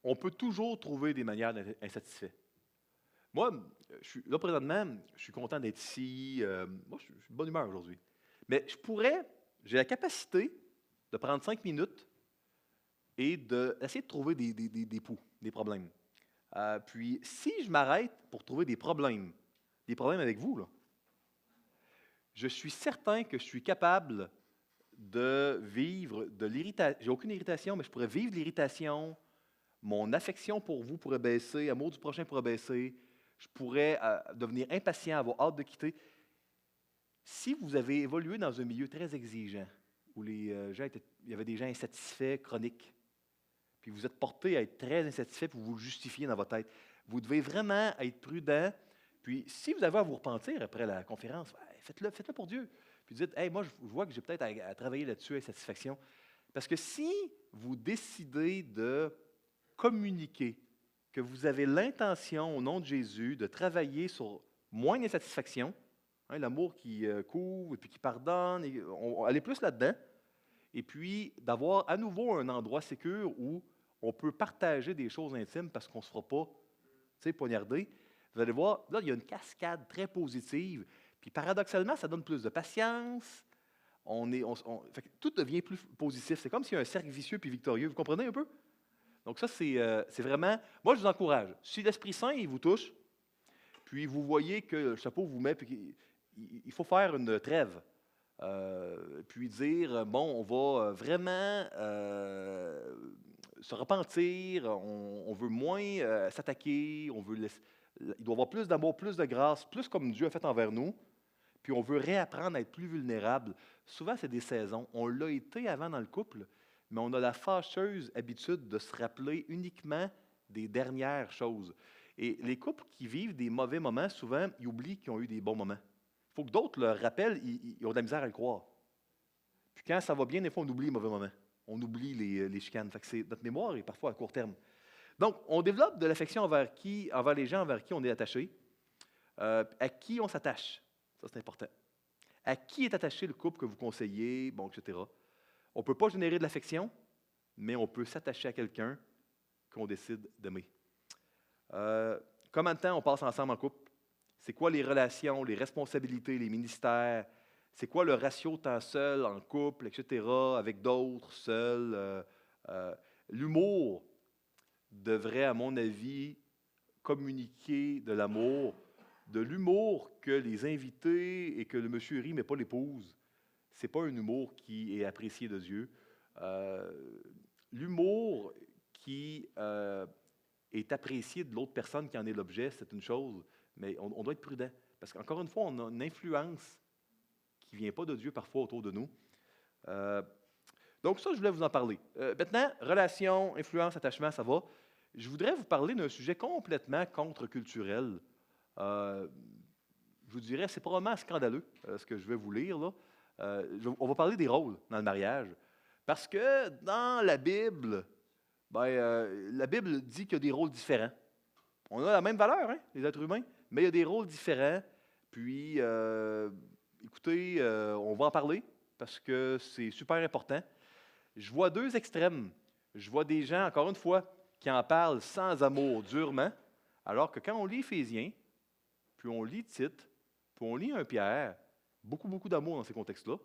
on peut toujours trouver des manières d'être insatisfait. Moi, là, présentement, je suis content d'être ici. Moi, je suis de bonne humeur aujourd'hui. Mais j'ai la capacité de prendre 5 minutes et d'essayer de trouver des poux, des problèmes. Puis, si je m'arrête pour trouver des problèmes avec vous, là, je suis certain que je suis capable de vivre de l'irritation. J'ai aucune irritation, mais je pourrais vivre de l'irritation. Mon affection pour vous pourrait baisser, amour du prochain pourrait baisser. Je pourrais devenir impatient, avoir hâte de quitter. Si vous avez évolué dans un milieu très exigeant, où il y avait des gens insatisfaits, chroniques, puis vous êtes porté à être très insatisfait, puis vous le justifiez dans votre tête, vous devez vraiment être prudent. Puis si vous avez à vous repentir après la conférence, ben, faites-le pour Dieu. Puis dites, hey, moi, je vois que j'ai peut-être à travailler là-dessus, insatisfaction. Parce que si vous décidez de communiquer que vous avez l'intention, au nom de Jésus, de travailler sur moins d'insatisfaction, hein, l'amour qui couvre et puis qui pardonne, aller plus là-dedans, et puis d'avoir à nouveau un endroit sécur où on peut partager des choses intimes parce qu'on ne se fera pas poignarder. Vous allez voir, là, il y a une cascade très positive. Puis paradoxalement, ça donne plus de patience, Fait que tout devient plus positif. C'est comme s'il y a un cercle vicieux puis victorieux. Vous comprenez un peu? Donc ça, c'est vraiment... Moi, je vous encourage. Si l'Esprit Saint, il vous touche, puis vous voyez que le chapeau vous met, puis il faut faire une trêve. Puis dire, bon, on va vraiment se repentir, on veut moins s'attaquer, il doit y avoir plus d'amour, plus de grâce, plus comme Dieu a fait envers nous, puis on veut réapprendre à être plus vulnérable. Souvent, c'est des saisons. On l'a été avant dans le couple, mais on a la fâcheuse habitude de se rappeler uniquement des dernières choses. Et les couples qui vivent des mauvais moments, souvent, ils oublient qu'ils ont eu des bons moments. Il faut que d'autres leur rappellent, ils ont de la misère à le croire. Puis quand ça va bien, des fois, on oublie les mauvais moments. On oublie les chicanes. Fait que notre mémoire est parfois à court terme. Donc, on développe de l'affection envers les gens envers qui on est attaché, à qui on s'attache. Ça, c'est important. À qui est attaché le couple que vous conseillez, bon, etc. On ne peut pas générer de l'affection, mais on peut s'attacher à quelqu'un qu'on décide d'aimer. Combien de temps on passe ensemble en couple? C'est quoi les relations, les responsabilités, les ministères? C'est quoi le ratio temps seul, en couple, etc., avec d'autres, seul? L'humour devrait, à mon avis, communiquer de l'amour, de l'humour que les invités et que le monsieur rit, mais pas l'épouse. Ce n'est pas un humour qui est apprécié de Dieu. L'humour qui est apprécié de l'autre personne qui en est l'objet, c'est une chose, mais on doit être prudent. Parce qu'encore une fois, on a une influence qui ne vient pas de Dieu parfois autour de nous. Donc ça, je voulais vous en parler. Maintenant, relation, influence, attachement, ça va. Je voudrais vous parler d'un sujet complètement contre-culturel. Je vous dirais, c'est probablement scandaleux, ce que je vais vous lire, là. On va parler des rôles dans le mariage. Parce que dans la Bible, la Bible dit qu'il y a des rôles différents. On a la même valeur, hein, les êtres humains, mais il y a des rôles différents. Puis, écoutez, on va en parler parce que c'est super important. Je vois deux extrêmes. Je vois des gens, encore une fois, qui en parlent sans amour, durement, alors que quand on lit Éphésiens, puis on lit Tite, puis on lit 1 Pierre, beaucoup d'amour dans ces contextes-là.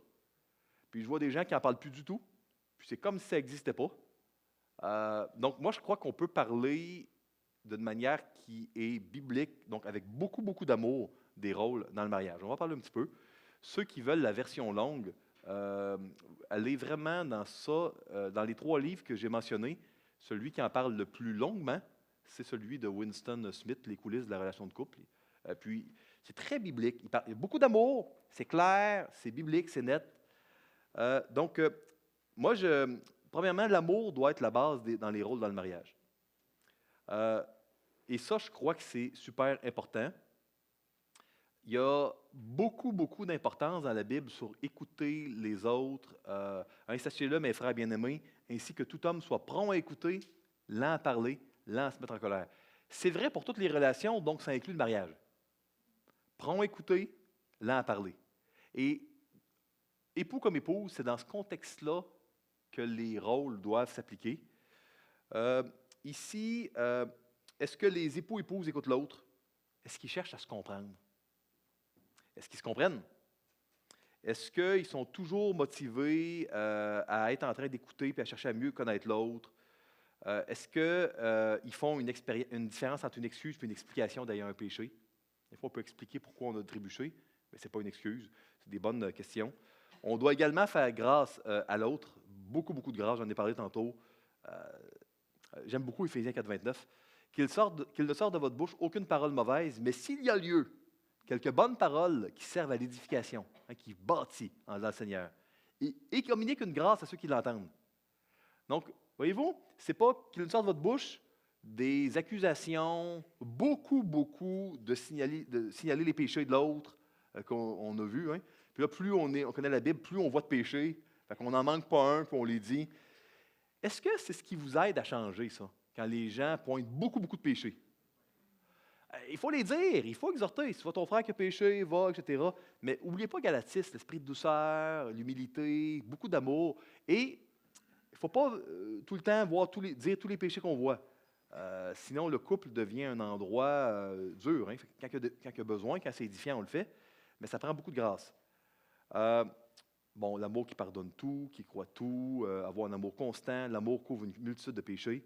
Puis je vois des gens qui n'en parlent plus du tout, puis c'est comme si ça n'existait pas. Donc moi, je crois qu'on peut parler d'une manière qui est biblique, donc avec beaucoup d'amour des rôles dans le mariage. On va parler un petit peu. Ceux qui veulent la version longue, allez vraiment dans ça, dans les 3 livres que j'ai mentionnés. Celui qui en parle le plus longuement, c'est celui de Winston Smith, Les coulisses de la relation de couple. Puis, c'est très biblique. Il y a beaucoup d'amour, c'est clair, c'est biblique, c'est net. Donc, moi, premièrement, l'amour doit être la base dans les rôles dans le mariage. Et ça, je crois que c'est super important. Il y a beaucoup d'importance dans la Bible sur écouter les autres. Sachez-le, mes frères bien-aimés, ainsi que tout homme soit prompt à écouter, lent à parler, lent à se mettre en colère. C'est vrai pour toutes les relations, donc ça inclut le mariage. Prompt à écouter, lent à parler. Et époux comme épouse, c'est dans ce contexte-là que les rôles doivent s'appliquer. Ici, est-ce que les époux-épouses écoutent l'autre? Est-ce qu'ils cherchent à se comprendre? Est-ce qu'ils se comprennent? Est-ce qu'ils sont toujours motivés à être en train d'écouter et à chercher à mieux connaître l'autre? Est-ce qu'ils font une différence entre une excuse et une explication d'ayant un péché? Des fois, on peut expliquer pourquoi on a trébuché, mais ce n'est pas une excuse. C'est des bonnes questions. On doit également faire grâce à l'autre. Beaucoup de grâce, j'en ai parlé tantôt. J'aime beaucoup Éphésiens 4,29. Qu'il ne sorte de votre bouche aucune parole mauvaise, mais s'il y a lieu, quelques bonnes paroles qui servent à l'édification, qui bâtit en le Seigneur, et communique une grâce à ceux qui l'entendent. Donc, voyez-vous, ce n'est pas qu'il ne sorte de votre bouche des accusations, beaucoup de signaler les péchés de l'autre qu'on a vus. Hein. Puis là, plus on connaît la Bible, plus on voit de péchés, fait qu'on n'en manque pas un, puis on les dit. Est-ce que c'est ce qui vous aide à changer, ça, quand les gens pointent beaucoup de péchés? Il faut les dire, il faut exhorter. Si tu vois ton frère qui a péché, va, etc. Mais n'oubliez pas Galatis, l'esprit de douceur, l'humilité, beaucoup d'amour. Et il ne faut pas tout le temps dire tous les péchés qu'on voit. Sinon, le couple devient un endroit dur. Hein. Quand il y a besoin, quand c'est édifiant, on le fait. Mais ça prend beaucoup de grâce. Bon, l'amour qui pardonne tout, qui croit tout, avoir un amour constant, l'amour couvre une multitude de péchés.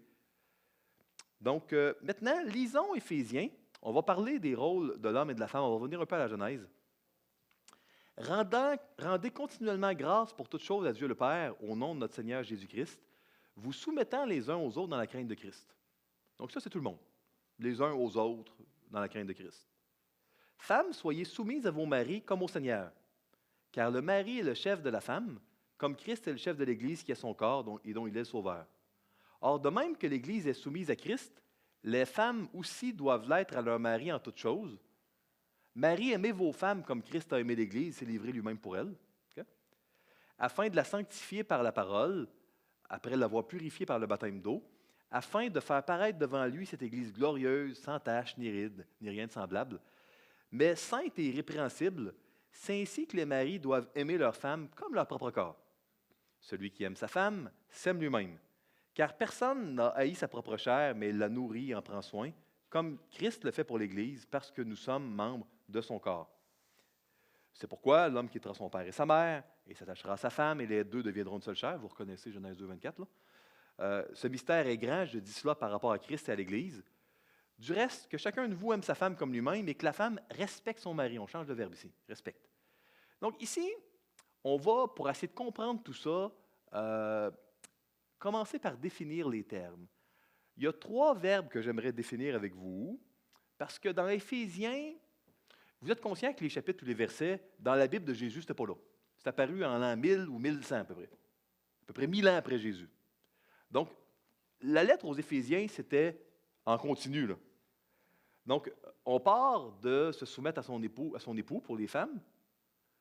Donc, maintenant, lisons Éphésiens. On va parler des rôles de l'homme et de la femme. On va revenir un peu à la Genèse. Rendez continuellement grâce pour toutes choses à Dieu le Père, au nom de notre Seigneur Jésus-Christ, vous soumettant les uns aux autres dans la crainte de Christ. Donc ça, c'est tout le monde. Les uns aux autres dans la crainte de Christ. Femmes, soyez soumises à vos maris comme au Seigneur, car le mari est le chef de la femme, comme Christ est le chef de l'Église qui est son corps et dont il est le sauveur. Or, de même que l'Église est soumise à Christ, les femmes aussi doivent l'être à leur mari en toutes choses. Marie, aimez vos femmes comme Christ a aimé l'Église et s'est livré lui-même pour elle, okay? Afin de la sanctifier par la parole, après l'avoir purifiée par le baptême d'eau, afin de faire paraître devant lui cette Église glorieuse, sans tache, ni ride, ni rien de semblable, mais sainte et irrépréhensible. C'est ainsi que les maris doivent aimer leur femme comme leur propre corps. Celui qui aime sa femme s'aime lui-même. Car personne n'a haï sa propre chair, mais il la nourrit et en prend soin, comme Christ le fait pour l'Église, parce que nous sommes membres de son corps. C'est pourquoi l'homme quittera son père et sa mère, et s'attachera à sa femme, et les deux deviendront une seule chair. Vous reconnaissez Genèse 2, 24, là. Ce mystère est grand, je dis cela par rapport à Christ et à l'Église. Du reste, que chacun de vous aime sa femme comme lui-même, et que la femme respecte son mari. On change de verbe ici, respecte. Donc ici, on va, pour essayer de comprendre tout ça, commencer par définir les termes. Il y a 3 verbes que j'aimerais définir avec vous, parce que dans Éphésiens, vous êtes conscient que les chapitres ou les versets, dans la Bible de Jésus, ce n'était pas là. C'est apparu en l'an 1000 ou 1100 à peu près. À peu près 1000 ans après Jésus. Donc, la lettre aux Éphésiens, c'était en continu, là. Donc, on part de se soumettre à son époux pour les femmes.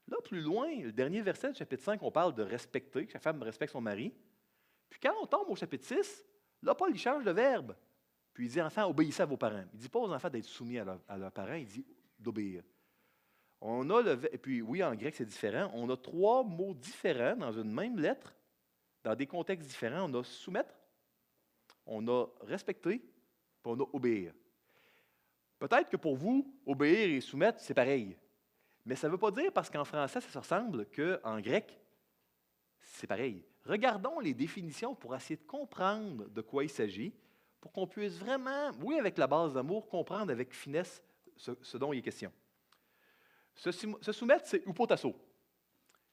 Là, plus loin, le dernier verset du chapitre 5, on parle de respecter, que la femme respecte son mari. Puis quand on tombe au chapitre 6, là, Paul, il change de verbe. Puis il dit, enfants, obéissez à vos parents. Il ne dit pas aux enfants d'être soumis à leurs parents, il dit d'obéir. Et puis oui, en grec, c'est différent. On a 3 mots différents dans une même lettre, dans des contextes différents. On a soumettre, on a respecter, puis on a obéir. Peut-être que pour vous, obéir et soumettre, c'est pareil. Mais ça ne veut pas dire, parce qu'en français, ça se ressemble, qu'en grec, c'est pareil. Regardons les définitions pour essayer de comprendre de quoi il s'agit, pour qu'on puisse vraiment, oui, avec la base d'amour, comprendre avec finesse ce dont il est question. Se soumettre, c'est upotasso.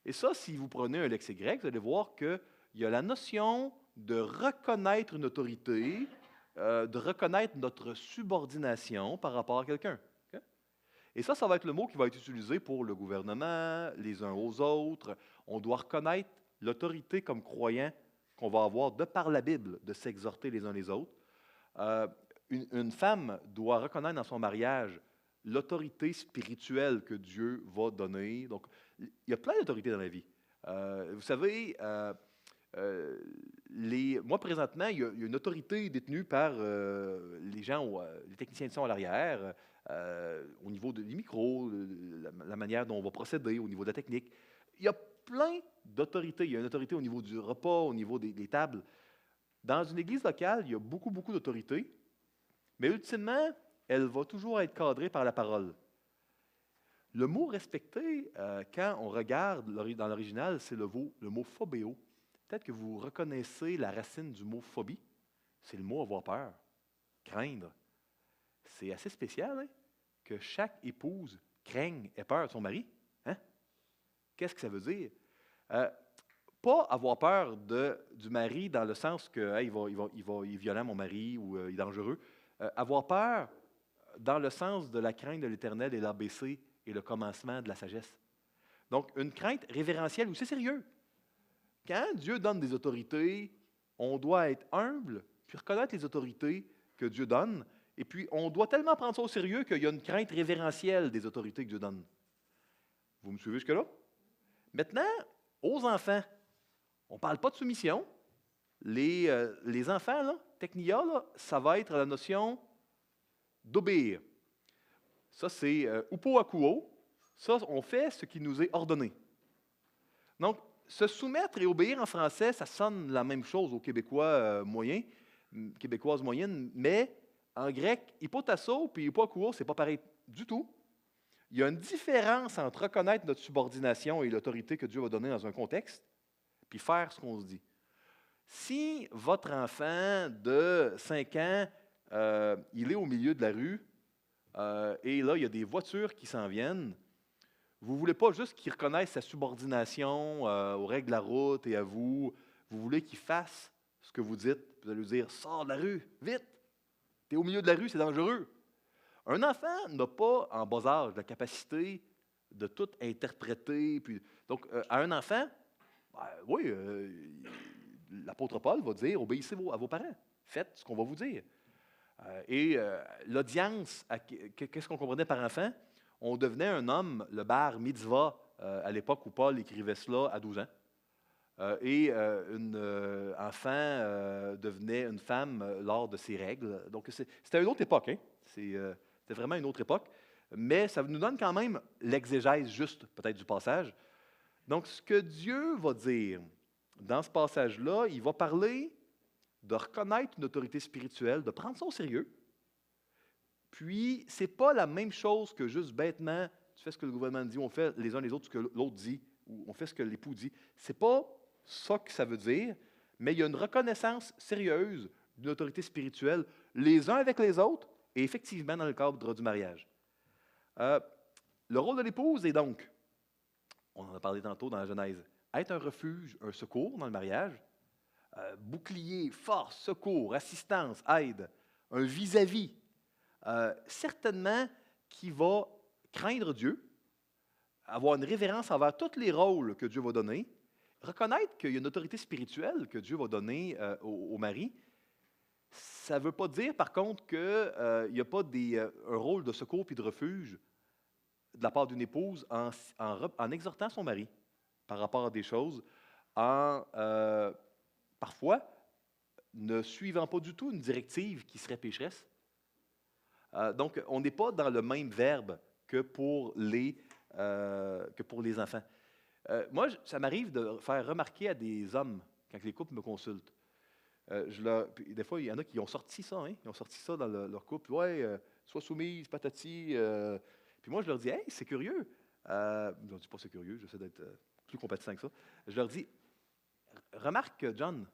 Et ça, si vous prenez un lexique grec, vous allez voir qu'il y a la notion de reconnaître une autorité, de reconnaître notre subordination par rapport à quelqu'un. Okay? Et ça va être le mot qui va être utilisé pour le gouvernement, les uns aux autres. On doit reconnaître l'autorité comme croyant qu'on va avoir de par la Bible, de s'exhorter les uns les autres. Une femme doit reconnaître dans son mariage l'autorité spirituelle que Dieu va donner. Donc, il y a plein d'autorités dans la vie. Vous savez, moi, présentement, il y a une autorité détenue par les gens, les techniciens de son à l'arrière, au niveau des micros, la manière dont on va procéder, au niveau de la technique. Il y a plein d'autorités. Il y a une autorité au niveau du repas, au niveau des tables. Dans une église locale, il y a beaucoup, beaucoup d'autorités, mais ultimement, elle va toujours être cadrée par la parole. Le mot respecter, quand on regarde dans l'original, c'est le mot phobéo. Peut-être que vous reconnaissez la racine du mot phobie. C'est le mot avoir peur, craindre. C'est assez spécial, hein, que chaque épouse craigne, ait peur de son mari. Hein? Qu'est-ce que ça veut dire? Pas avoir peur du mari dans le sens que hey, il est violent, mon mari, ou il est dangereux. Avoir peur dans le sens de la crainte de l'Éternel et l'ABC et le commencement de la sagesse. Donc, une crainte révérentielle où c'est sérieux. Quand Dieu donne des autorités, on doit être humble, puis reconnaître les autorités que Dieu donne, et puis on doit tellement prendre ça au sérieux qu'il y a une crainte révérentielle des autorités que Dieu donne. Vous me suivez jusque-là? Maintenant, aux enfants, on ne parle pas de soumission. Les enfants, là, technia, là, ça va être la notion d'obéir. Ça, c'est upo akuo. Ça, on fait ce qui nous est ordonné. Donc, se soumettre et obéir en français, ça sonne la même chose aux Québécois moyens, Québécoises moyennes, mais en grec, hypotasso puis hypoakuo, c'est pas pareil du tout. Il y a une différence entre reconnaître notre subordination et l'autorité que Dieu va donner dans un contexte, puis faire ce qu'on se dit. Si votre enfant de 5 ans, il est au milieu de la rue, et là, il y a des voitures qui s'en viennent, vous ne voulez pas juste qu'il reconnaisse sa subordination aux règles de la route et à vous. Vous voulez qu'il fasse ce que vous dites. Vous allez lui dire, sors de la rue, vite. Tu es au milieu de la rue, c'est dangereux. Un enfant n'a pas, en bas âge, la capacité de tout interpréter. Donc, à un enfant, oui, l'apôtre Paul va dire, obéissez à vos parents. Faites ce qu'on va vous dire. L'audience, qu'est-ce qu'on comprenait par enfant? On devenait un homme, le bar mitzvah, à l'époque où Paul écrivait cela à 12 ans. Un enfant devenait une femme lors de ses règles. Donc, c'était une autre époque. Hein? C'était vraiment une autre époque. Mais ça nous donne quand même l'exégèse juste, peut-être, du passage. Donc, ce que Dieu va dire dans ce passage-là, il va parler de reconnaître une autorité spirituelle, de prendre ça au sérieux. Puis, ce n'est pas la même chose que juste bêtement, tu fais ce que le gouvernement dit, on fait les uns les autres ce que l'autre dit, ou on fait ce que l'époux dit. Ce n'est pas ça que ça veut dire, mais il y a une reconnaissance sérieuse d'une autorité spirituelle, les uns avec les autres, et effectivement dans le cadre du mariage. Le rôle de l'épouse est donc, on en a parlé tantôt dans la Genèse, être un refuge, un secours dans le mariage, bouclier, force, secours, assistance, aide, un vis-à-vis, certainement qui va craindre Dieu, avoir une révérence envers tous les rôles que Dieu va donner, reconnaître qu'il y a une autorité spirituelle que Dieu va donner au mari. Ça ne veut pas dire, par contre, qu'il n'y a pas un rôle de secours puis de refuge de la part d'une épouse en exhortant son mari par rapport à des choses, parfois ne suivant pas du tout une directive qui serait pécheresse. Donc, on n'est pas dans le même verbe que pour les enfants. Moi, ça m'arrive de faire remarquer à des hommes, quand les couples me consultent, des fois, il y en a qui ont sorti ça, hein? Ils ont sorti ça dans leur couple. Ouais, sois soumise, patati. Puis moi, je leur dis, hey, c'est curieux. Je leur dis pas c'est curieux, j'essaie d'être plus compatissant que ça. Je leur dis, remarque, John,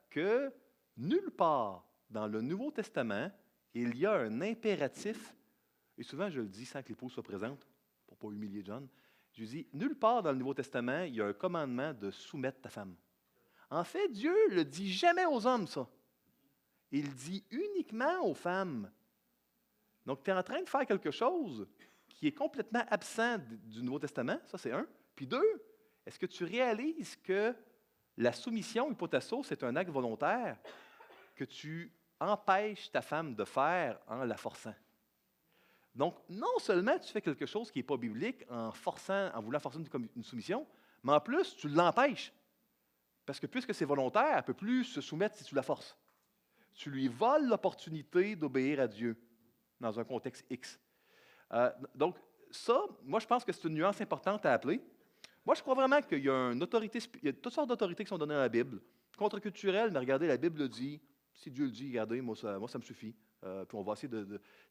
que nulle part dans le Nouveau Testament, il y a un impératif, et souvent je le dis sans que l'épouse soit présente, pour ne pas humilier John, je lui dis, nulle part dans le Nouveau Testament, il y a un commandement de soumettre ta femme. En fait, Dieu ne le dit jamais aux hommes, ça. Il dit uniquement aux femmes. Donc, tu es en train de faire quelque chose qui est complètement absent du Nouveau Testament, ça c'est un. Puis deux, est-ce que tu réalises que la soumission, hypotasso, c'est un acte volontaire que tu empêches ta femme de faire en la forçant? Donc, non seulement tu fais quelque chose qui n'est pas biblique en voulant forcer une soumission, mais en plus, tu l'empêches. Parce que puisque c'est volontaire, elle ne peut plus se soumettre si tu la forces. Tu lui voles l'opportunité d'obéir à Dieu dans un contexte X. Donc, ça, moi, je pense que c'est une nuance importante à appeler. Moi, je crois vraiment qu'il y a il y a toutes sortes d'autorités qui sont données dans la Bible. Contre-culturelles, mais regardez, la Bible le dit. Si Dieu le dit, regardez, moi, ça me suffit. Puis on va essayer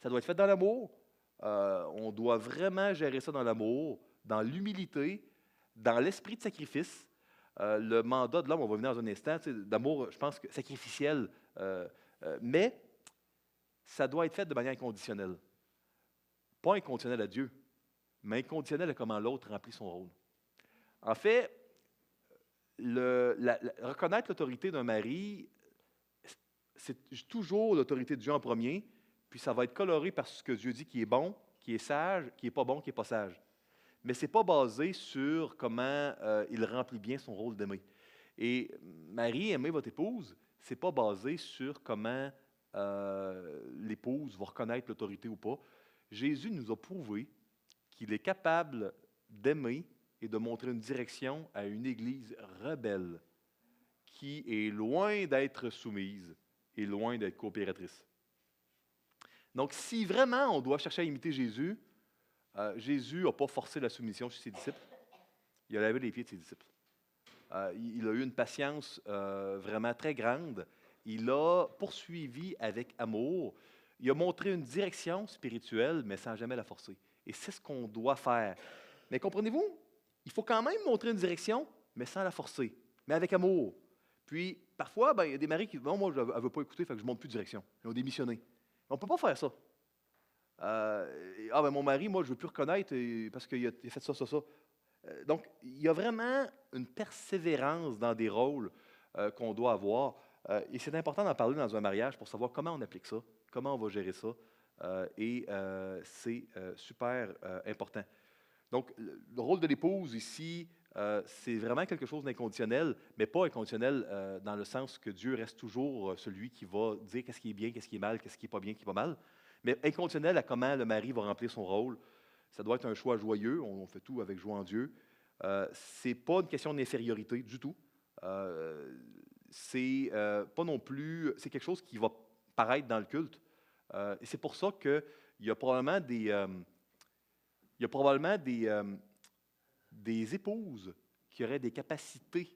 ça doit être fait dans l'amour. On doit vraiment gérer ça dans l'amour, dans l'humilité, dans l'esprit de sacrifice. Le mandat de l'homme, on va venir dans un instant, d'amour, je pense que sacrificiel, mais ça doit être fait de manière inconditionnelle. Pas inconditionnelle à Dieu, mais inconditionnelle à comment l'autre remplit son rôle. En fait, reconnaître l'autorité d'un mari, c'est toujours l'autorité de Dieu en premier, puis ça va être coloré par ce que Dieu dit qui est bon, qui est sage, qui n'est pas bon, qui n'est pas sage. Mais ce n'est pas basé sur comment il remplit bien son rôle d'aimer. Et Marie, aimer votre épouse, ce n'est pas basé sur comment l'épouse va reconnaître l'autorité ou pas. Jésus nous a prouvé qu'il est capable d'aimer et de montrer une direction à une Église rebelle qui est loin d'être soumise et loin d'être coopératrice. Donc, si vraiment on doit chercher à imiter Jésus, Jésus n'a pas forcé la soumission chez ses disciples. Il a lavé les pieds de ses disciples. Il a eu une patience vraiment très grande. Il a poursuivi avec amour. Il a montré une direction spirituelle, mais sans jamais la forcer. Et c'est ce qu'on doit faire. Mais comprenez-vous, il faut quand même montrer une direction, mais sans la forcer, mais avec amour. Puis, parfois, ben, il y a des maris qui disent, non, moi, elle ne veut pas écouter, fait que je ne montre plus de direction. Ils ont démissionné. On ne peut pas faire ça. Ben, mon mari, moi, je ne veux plus reconnaître parce qu'il a fait ça, ça, ça. Donc, il y a vraiment une persévérance dans des rôles qu'on doit avoir. Et c'est important d'en parler dans un mariage pour savoir comment on applique ça, comment on va gérer ça. C'est super important. Donc, le rôle de l'épouse ici, c'est vraiment quelque chose d'inconditionnel, mais pas inconditionnel dans le sens que Dieu reste toujours celui qui va dire qu'est-ce qui est bien, qu'est-ce qui est mal, qu'est-ce qui n'est pas bien, qu'est-ce qui est pas mal, mais inconditionnel à comment le mari va remplir son rôle. Ça doit être un choix joyeux, on fait tout avec joie en Dieu. Ce n'est pas une question d'infériorité du tout. C'est pas non plus, c'est quelque chose qui va paraître dans le culte. Et c'est pour ça qu'il y a probablement des épouses qui auraient des capacités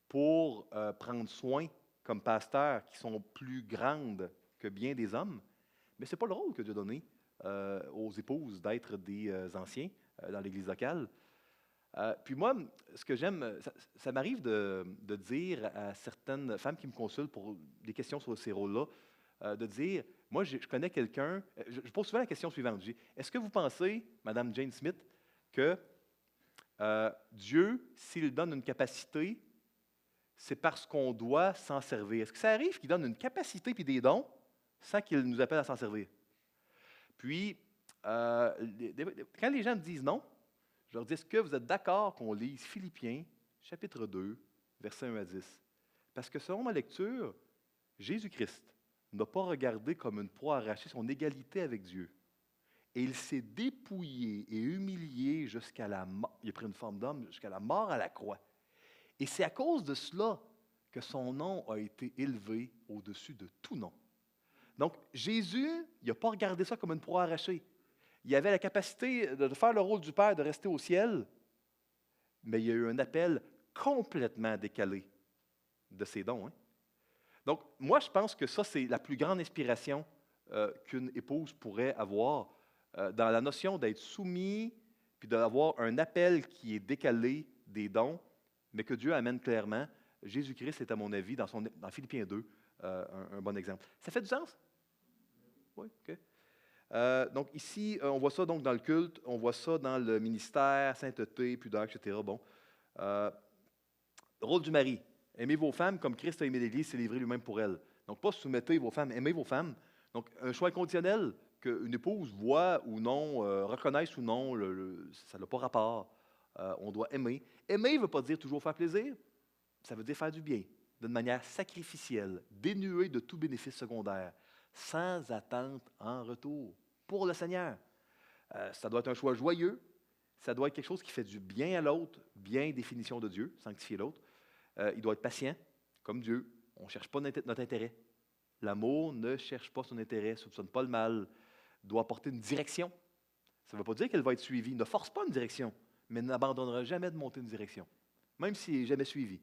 pour prendre soin comme pasteur qui sont plus grandes que bien des hommes, mais ce n'est pas le rôle que Dieu a donné aux épouses d'être des anciens dans l'Église locale. Puis moi, ce que j'aime, ça m'arrive de dire à certaines femmes qui me consultent pour des questions sur ces rôles-là, de dire, moi, je connais quelqu'un, je pose souvent la question suivante, je dis, est-ce que vous pensez, Madame Jane Smith, que Dieu, s'il donne une capacité, c'est parce qu'on doit s'en servir? Est-ce que ça arrive qu'il donne une capacité puis des dons sans qu'il nous appelle à s'en servir? Puis, quand les gens me disent non, je leur dis, est-ce que vous êtes d'accord qu'on lise Philippiens, chapitre 2, versets 1 à 10? Parce que selon ma lecture, Jésus-Christ n'a pas regardé comme une proie arrachée son égalité avec Dieu. Et il s'est dépouillé et humilié jusqu'à la mort. Il a pris une forme d'homme jusqu'à la mort à la croix. Et c'est à cause de cela que son nom a été élevé au-dessus de tout nom. Donc, Jésus, il n'a pas regardé ça comme une proie arrachée. Il avait la capacité de faire le rôle du Père, de rester au ciel, mais il y a eu un appel complètement décalé de ses dons. Hein? Donc, moi, je pense que ça, c'est la plus grande inspiration qu'une épouse pourrait avoir dans la notion d'être soumis, puis d'avoir un appel qui est décalé des dons, mais que Dieu amène clairement. Jésus-Christ est, à mon avis, dans Philippiens 2, un bon exemple. Ça fait du sens? Oui, OK. Donc ici, on voit ça donc dans le culte, on voit ça dans le ministère, sainteté, pudeur, etc. Bon. Rôle du mari. Aimez vos femmes comme Christ a aimé l'Église, s'est livré lui-même pour elle. Donc pas soumettez vos femmes, aimez vos femmes. Donc un choix inconditionnel qu'une épouse voit ou non, reconnaisse ou non, ça n'a pas rapport. On doit aimer. Aimer ne veut pas dire toujours faire plaisir, ça veut dire faire du bien, d'une manière sacrificielle, dénuée de tout bénéfice secondaire, sans attente en retour, pour le Seigneur. Ça doit être un choix joyeux, ça doit être quelque chose qui fait du bien à l'autre, bien définition de Dieu, sanctifier l'autre. Il doit être patient, comme Dieu. On ne cherche pas notre intérêt. L'amour ne cherche pas son intérêt, ne soupçonne pas le mal, doit apporter une direction. Ça ne veut pas dire qu'elle va être suivie. Ne force pas une direction, mais n'abandonnera jamais de monter une direction, même s'il n'est jamais suivi.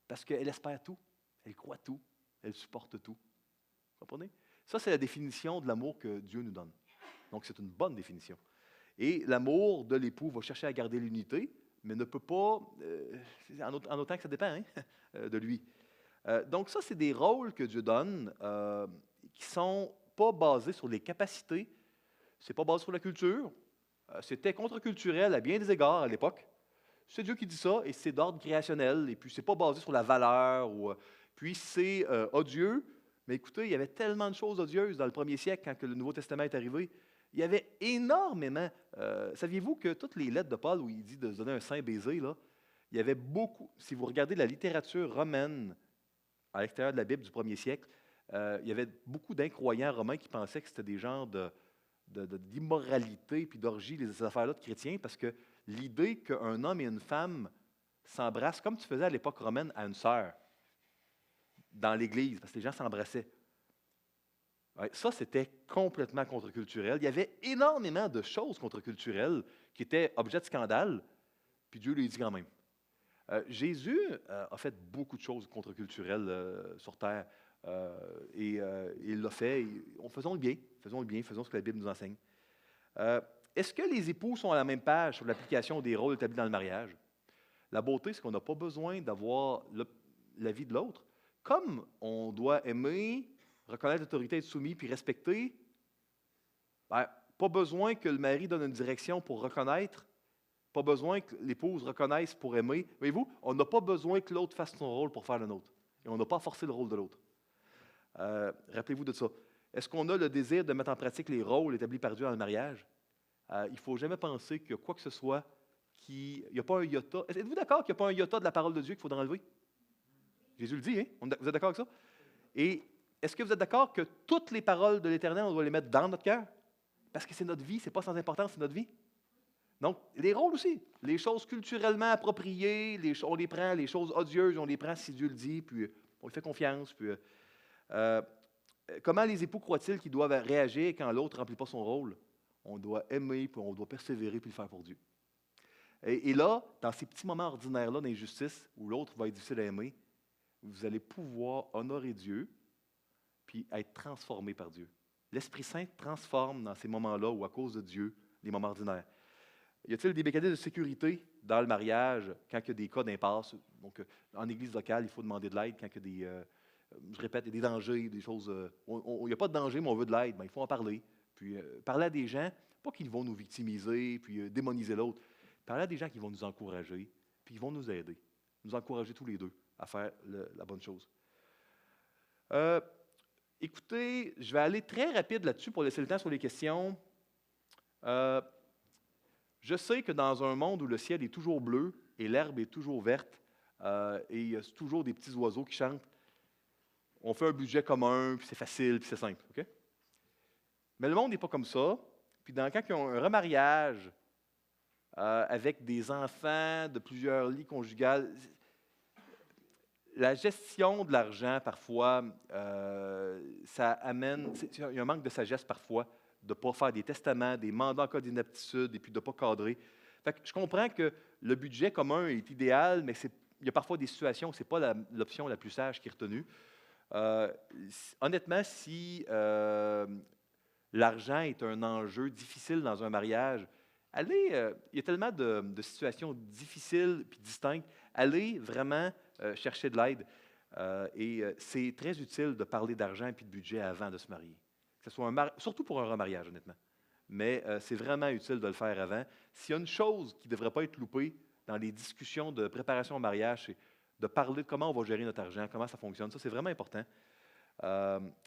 Parce qu'elle espère tout, elle croit tout, elle supporte tout. Vous comprenez? Ça, c'est la définition de l'amour que Dieu nous donne. Donc, c'est une bonne définition. Et l'amour de l'époux va chercher à garder l'unité, mais ne peut pas, en autant que ça dépend hein, de lui. Donc, ça, c'est des rôles que Dieu donne qui ne sont pas basés sur les capacités, ce n'est pas basé sur la culture. C'était contre-culturel à bien des égards à l'époque. C'est Dieu qui dit ça, et c'est d'ordre créationnel, et puis c'est pas basé sur la valeur, puis c'est odieux. Mais écoutez, il y avait tellement de choses odieuses dans le premier siècle quand le Nouveau Testament est arrivé. Il y avait énormément. Saviez-vous que toutes les lettres de Paul où il dit de se donner un saint baiser, là, il y avait beaucoup, si vous regardez la littérature romaine à l'extérieur de la Bible du premier siècle, il y avait beaucoup d'incroyants romains qui pensaient que c'était des genres d'immoralité puis d'orgie, les affaires-là de chrétiens, parce que l'idée qu'un homme et une femme s'embrassent, comme tu faisais à l'époque romaine à une sœur, dans l'Église, parce que les gens s'embrassaient. Ouais, ça, c'était complètement contre-culturel. Il y avait énormément de choses contre-culturelles qui étaient objets de scandale, puis Dieu lui dit quand même. Jésus a fait beaucoup de choses contre-culturelles sur Terre, et il l'a fait. Faisons le bien, faisons ce que la Bible nous enseigne. est-ce que les époux sont à la même page sur l'application des rôles établis dans le mariage? La beauté, c'est qu'on n'a pas besoin d'avoir l'avis de l'autre. Comme on doit aimer, reconnaître l'autorité, être soumis, puis respecter, ben, pas besoin que le mari donne une direction pour reconnaître, pas besoin que l'épouse reconnaisse pour aimer. Voyez-vous, on n'a pas besoin que l'autre fasse son rôle pour faire le nôtre. Et on n'a pas forcé le rôle de l'autre. Rappelez-vous de ça. Est-ce qu'on a le désir de mettre en pratique les rôles établis par Dieu dans le mariage? Il ne faut jamais penser que quoi que ce soit il n'y a pas un iota. Êtes-vous d'accord qu'il n'y a pas un iota de la parole de Dieu qu'il faudra enlever? Jésus le dit, hein? Vous êtes d'accord avec ça? Et est-ce que vous êtes d'accord que toutes les paroles de l'Éternel, on doit les mettre dans notre cœur? Parce que c'est notre vie, ce n'est pas sans importance, c'est notre vie. Donc, les rôles aussi. Les choses culturellement appropriées, on les prend, les choses odieuses, on les prend si Dieu le dit, puis on lui fait confiance. Puis, comment les époux croient-ils qu'ils doivent réagir quand l'autre ne remplit pas son rôle? On doit aimer, puis on doit persévérer, puis le faire pour Dieu. Et là, dans ces petits moments ordinaires-là d'injustice, où l'autre va être difficile à aimer, vous allez pouvoir honorer Dieu, puis être transformé par Dieu. L'Esprit Saint transforme dans ces moments-là, ou à cause de Dieu, les moments ordinaires. Y a-t-il des mécanismes de sécurité dans le mariage quand il y a des cas d'impasse? Donc, en église locale, il faut demander de l'aide quand il y a des, je répète, il y a des dangers, des choses. Il n'y a pas de danger, mais on veut de l'aide. Ben, il faut en parler. Puis, parler à des gens, pas qu'ils vont nous victimiser, puis démoniser l'autre. Parler à des gens qui vont nous encourager, puis qui vont nous aider. Nous encourager tous les deux à faire la bonne chose. Écoutez, je vais aller très rapide là-dessus pour laisser le temps sur les questions. Je sais que dans un monde où le ciel est toujours bleu et l'herbe est toujours verte et il y a toujours des petits oiseaux qui chantent, on fait un budget commun, puis c'est facile, puis c'est simple. Okay? Mais le monde n'est pas comme ça. Puis quand ils ont un remariage avec des enfants de plusieurs lits conjugales, la gestion de l'argent, parfois, ça amène... Il y a un manque de sagesse, parfois, de ne pas faire des testaments, des mandats en cas d'inaptitude, et puis de ne pas cadrer. Fait que je comprends que le budget commun est idéal, mais il y a parfois des situations où ce n'est pas l'option la plus sage qui est retenue. Honnêtement, si l'argent est un enjeu difficile dans un mariage, il y a tellement de situations difficiles et distinctes. Allez vraiment chercher de l'aide. C'est très utile de parler d'argent et de budget avant de se marier. Que ce soit surtout pour un remariage, honnêtement. Mais c'est vraiment utile de le faire avant. S'il y a une chose qui ne devrait pas être loupée dans les discussions de préparation au mariage, c'est de parler de comment on va gérer notre argent, comment ça fonctionne. Ça, c'est vraiment important.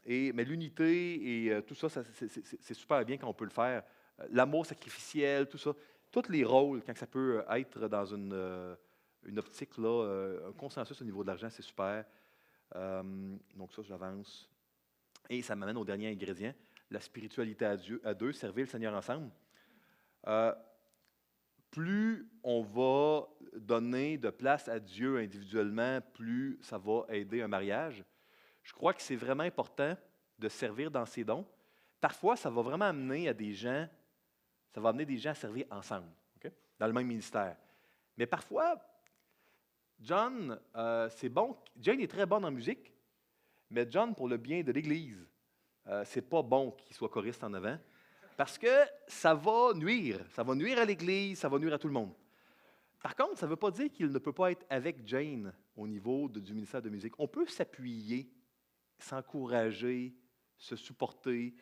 Mais l'unité et tout ça, c'est super bien quand on peut le faire. L'amour sacrificiel, tout ça. Tous les rôles, quand ça peut être dans une optique, là, un consensus au niveau de l'argent, c'est super. Donc ça, j'avance. Et ça m'amène au dernier ingrédient, la spiritualité à deux, servir le Seigneur ensemble. Plus on va donner de place à Dieu individuellement, plus ça va aider un mariage. Je crois que c'est vraiment important de servir dans ses dons. Parfois, ça va vraiment amener à des gens, ça va amener des gens à servir ensemble, okay? Dans le même ministère. Mais parfois, John, c'est bon. Jane est très bonne en musique, mais John, pour le bien de l'Église, c'est pas bon qu'il soit choriste en avant, parce que ça va nuire. Ça va nuire à l'Église, ça va nuire à tout le monde. Par contre, ça ne veut pas dire qu'il ne peut pas être avec Jane au niveau du ministère de musique. On peut s'appuyer, s'encourager, se supporter,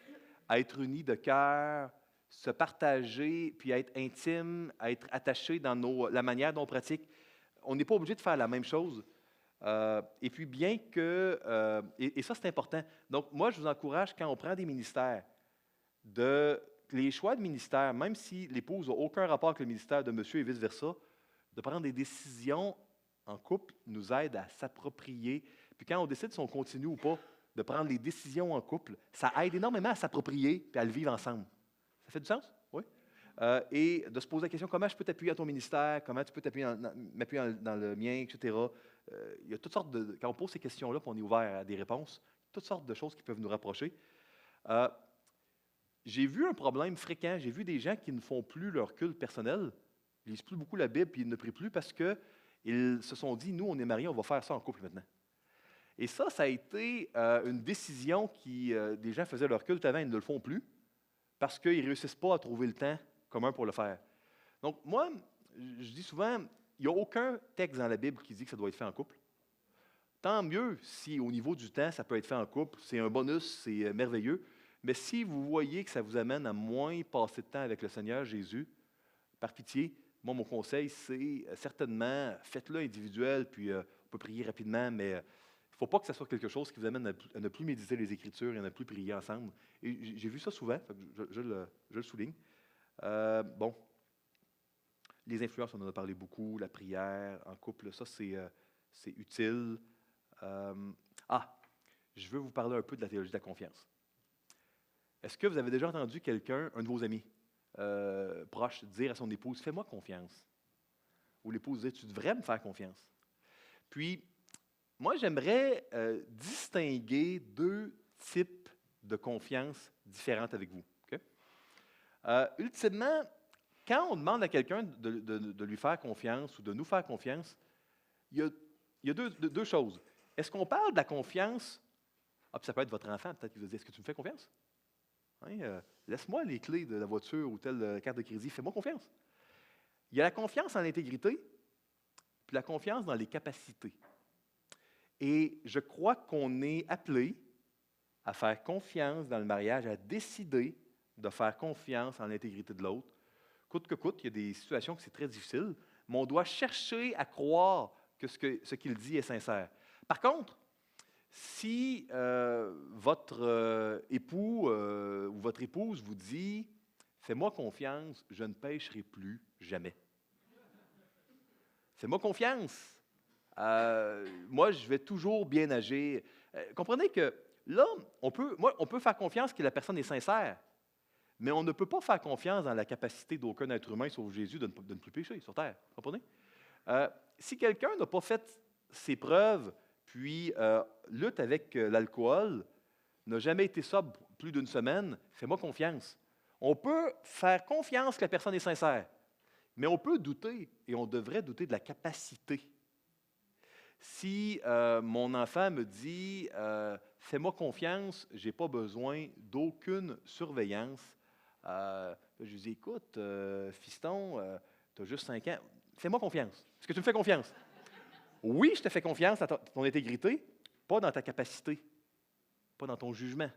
être unis de cœur, se partager, puis être intime, être attaché dans la manière dont on pratique. On n'est pas obligé de faire la même chose. Et puis, bien que... et ça, c'est important. Donc, moi, je vous encourage, quand on prend des ministères, les choix de ministère, même si l'épouse n'a aucun rapport avec le ministère de monsieur et vice-versa, de prendre des décisions en couple nous aide à s'approprier. Puis quand on décide si on continue ou pas, de prendre les décisions en couple, ça aide énormément à s'approprier et à le vivre ensemble. Ça fait du sens? Oui. Et de se poser la question, comment je peux t'appuyer à ton ministère, comment tu peux m'appuyer dans le mien, etc. Il y a toutes sortes de... Quand on pose ces questions-là, puis on est ouvert à des réponses, toutes sortes de choses qui peuvent nous rapprocher. J'ai vu un problème fréquent. J'ai vu des gens qui ne font plus leur culte personnel, ils ne lisent plus beaucoup la Bible, puis ils ne prient plus parce qu'ils se sont dit, nous, on est mariés, on va faire ça en couple maintenant. Et ça a été une décision des gens faisaient leur culte avant, ils ne le font plus, parce qu'ils ne réussissent pas à trouver le temps commun pour le faire. Donc, moi, je dis souvent, il n'y a aucun texte dans la Bible qui dit que ça doit être fait en couple. Tant mieux si au niveau du temps, ça peut être fait en couple. C'est un bonus, c'est merveilleux. Mais si vous voyez que ça vous amène à moins passer de temps avec le Seigneur Jésus, par pitié, moi, mon conseil, c'est certainement, faites-le individuel, puis on peut prier rapidement, mais il ne faut pas que ce soit quelque chose qui vous amène à ne plus méditer les Écritures et à ne plus prier ensemble. Et j'ai vu ça souvent, fait que je le souligne. Bon, les influences, on en a parlé beaucoup, la prière en couple, ça, c'est utile. Euh, je veux vous parler un peu de la théologie de la confiance. Est-ce que vous avez déjà entendu quelqu'un, un de vos amis proches, dire à son épouse, fais-moi confiance? Ou l'épouse dire, tu devrais me faire confiance. Puis, moi, j'aimerais distinguer deux types de confiance différentes avec vous. OK? Ultimement, quand on demande à quelqu'un de lui faire confiance ou de nous faire confiance, il y a deux choses. Est-ce qu'on parle de la confiance? Puis ça peut être votre enfant, peut-être, qui vous dit, est-ce que tu me fais confiance? Hein, laisse-moi les clés de la voiture ou telle carte de crédit, fais-moi confiance. Il y a la confiance en l'intégrité, puis la confiance dans les capacités. Et je crois qu'on est appelé à faire confiance dans le mariage, à décider de faire confiance en l'intégrité de l'autre. Coûte que coûte, il y a des situations que c'est très difficile, mais on doit chercher à croire que ce qu'il dit est sincère. Par contre, si votre époux ou votre épouse vous dit « Fais-moi confiance, je ne pécherai plus jamais. » Fais-moi confiance. Moi, je vais toujours bien agir. Comprenez que là, on peut faire confiance que la personne est sincère, mais on ne peut pas faire confiance dans la capacité d'aucun être humain, sauf Jésus, de ne plus pécher sur terre. Comprenez? Si quelqu'un n'a pas fait ses preuves, puis lutte avec l'alcool, n'a jamais été sobre plus d'une semaine, fais-moi confiance. On peut faire confiance que la personne est sincère, mais on peut douter, et on devrait douter de la capacité. Si mon enfant me dit fais-moi confiance, je n'ai pas besoin d'aucune surveillance, je lui dis écoute, fiston, tu as juste 5 ans, fais-moi confiance. Est-ce que tu me fais confiance? Oui, je te fais confiance dans ton intégrité, pas dans ta capacité, pas dans ton jugement.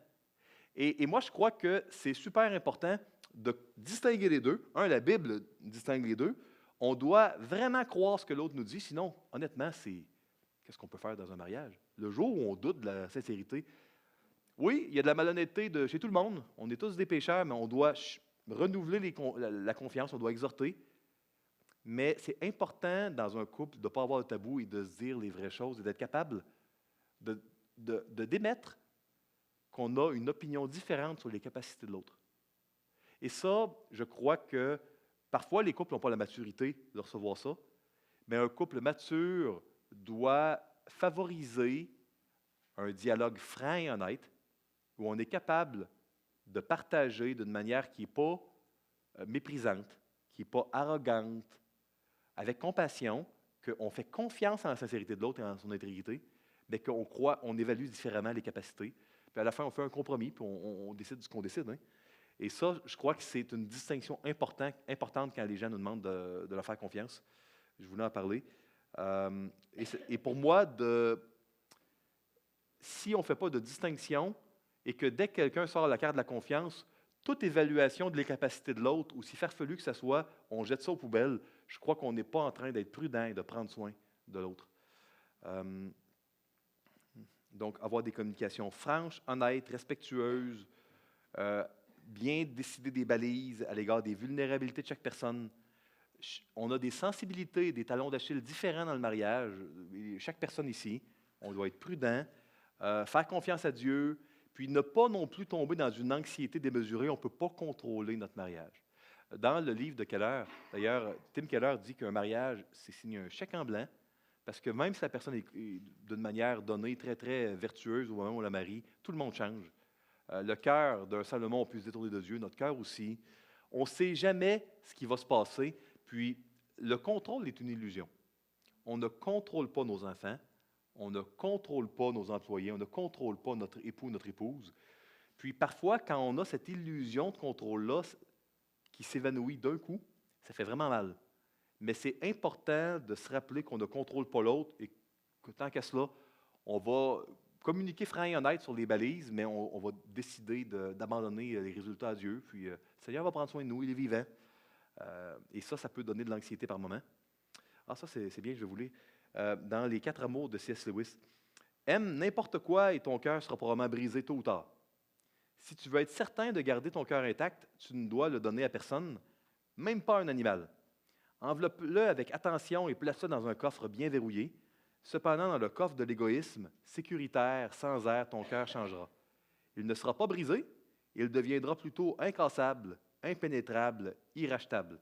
Et moi, je crois que c'est super important de distinguer les deux. La Bible distingue les deux. On doit vraiment croire ce que l'autre nous dit, sinon, honnêtement, qu'est-ce qu'on peut faire dans un mariage? Le jour où on doute de la sincérité, oui, il y a de la malhonnêteté chez tout le monde. On est tous des pécheurs, mais on doit renouveler la confiance, on doit exhorter. Mais c'est important dans un couple de ne pas avoir de tabou et de se dire les vraies choses et d'être capable de démettre qu'on a une opinion différente sur les capacités de l'autre. Et ça, je crois que parfois les couples n'ont pas la maturité de recevoir ça, mais un couple mature doit favoriser un dialogue franc et honnête où on est capable de partager d'une manière qui n'est pas méprisante, qui n'est pas arrogante, avec compassion, qu'on fait confiance en la sincérité de l'autre et en son intégrité, mais on évalue différemment les capacités. Puis à la fin, on fait un compromis, puis on décide ce qu'on décide. Hein. Et ça, je crois que c'est une distinction importante quand les gens nous demandent de leur faire confiance. Je voulais en parler. Et pour moi, si on ne fait pas de distinction et que dès que quelqu'un sort la carte de la confiance, toute évaluation de les capacités de l'autre, aussi farfelu que ça soit, on jette ça aux poubelles, je crois qu'on n'est pas en train d'être prudent et de prendre soin de l'autre. Donc, avoir des communications franches, honnêtes, respectueuses, bien décider des balises à l'égard des vulnérabilités de chaque personne. On a des sensibilités, des talons d'Achille différents dans le mariage. Chaque personne ici, on doit être prudent, faire confiance à Dieu, puis ne pas non plus tomber dans une anxiété démesurée. On ne peut pas contrôler notre mariage. Dans le livre de Keller, d'ailleurs, Tim Keller dit qu'un mariage, c'est signer un chèque en blanc, parce que même si la personne est d'une manière donnée, très, très vertueuse au moment où on la marie, tout le monde change. Le cœur d'un Salomon, on peut se détourner de Dieu, notre cœur aussi. On ne sait jamais ce qui va se passer, puis le contrôle est une illusion. On ne contrôle pas nos enfants, on ne contrôle pas nos employés, on ne contrôle pas notre époux, notre épouse. Puis parfois, quand on a cette illusion de contrôle-là, qui s'évanouit d'un coup, ça fait vraiment mal. Mais c'est important de se rappeler qu'on ne contrôle pas l'autre et que tant qu'à cela, on va communiquer franc et honnête sur les balises, mais on va décider d'abandonner les résultats à Dieu. Puis, le Seigneur va prendre soin de nous, il est vivant. Et ça peut donner de l'anxiété par moment. Ah, ça, c'est bien, je vais vous lire. Dans Les 4 amours de C.S. Lewis. Aime n'importe quoi et ton cœur sera probablement brisé tôt ou tard. Si tu veux être certain de garder ton cœur intact, tu ne dois le donner à personne, même pas à un animal. Enveloppe-le avec attention et place-le dans un coffre bien verrouillé. Cependant, dans le coffre de l'égoïsme, sécuritaire, sans air, ton cœur changera. Il ne sera pas brisé, il deviendra plutôt incassable, impénétrable, irrachetable.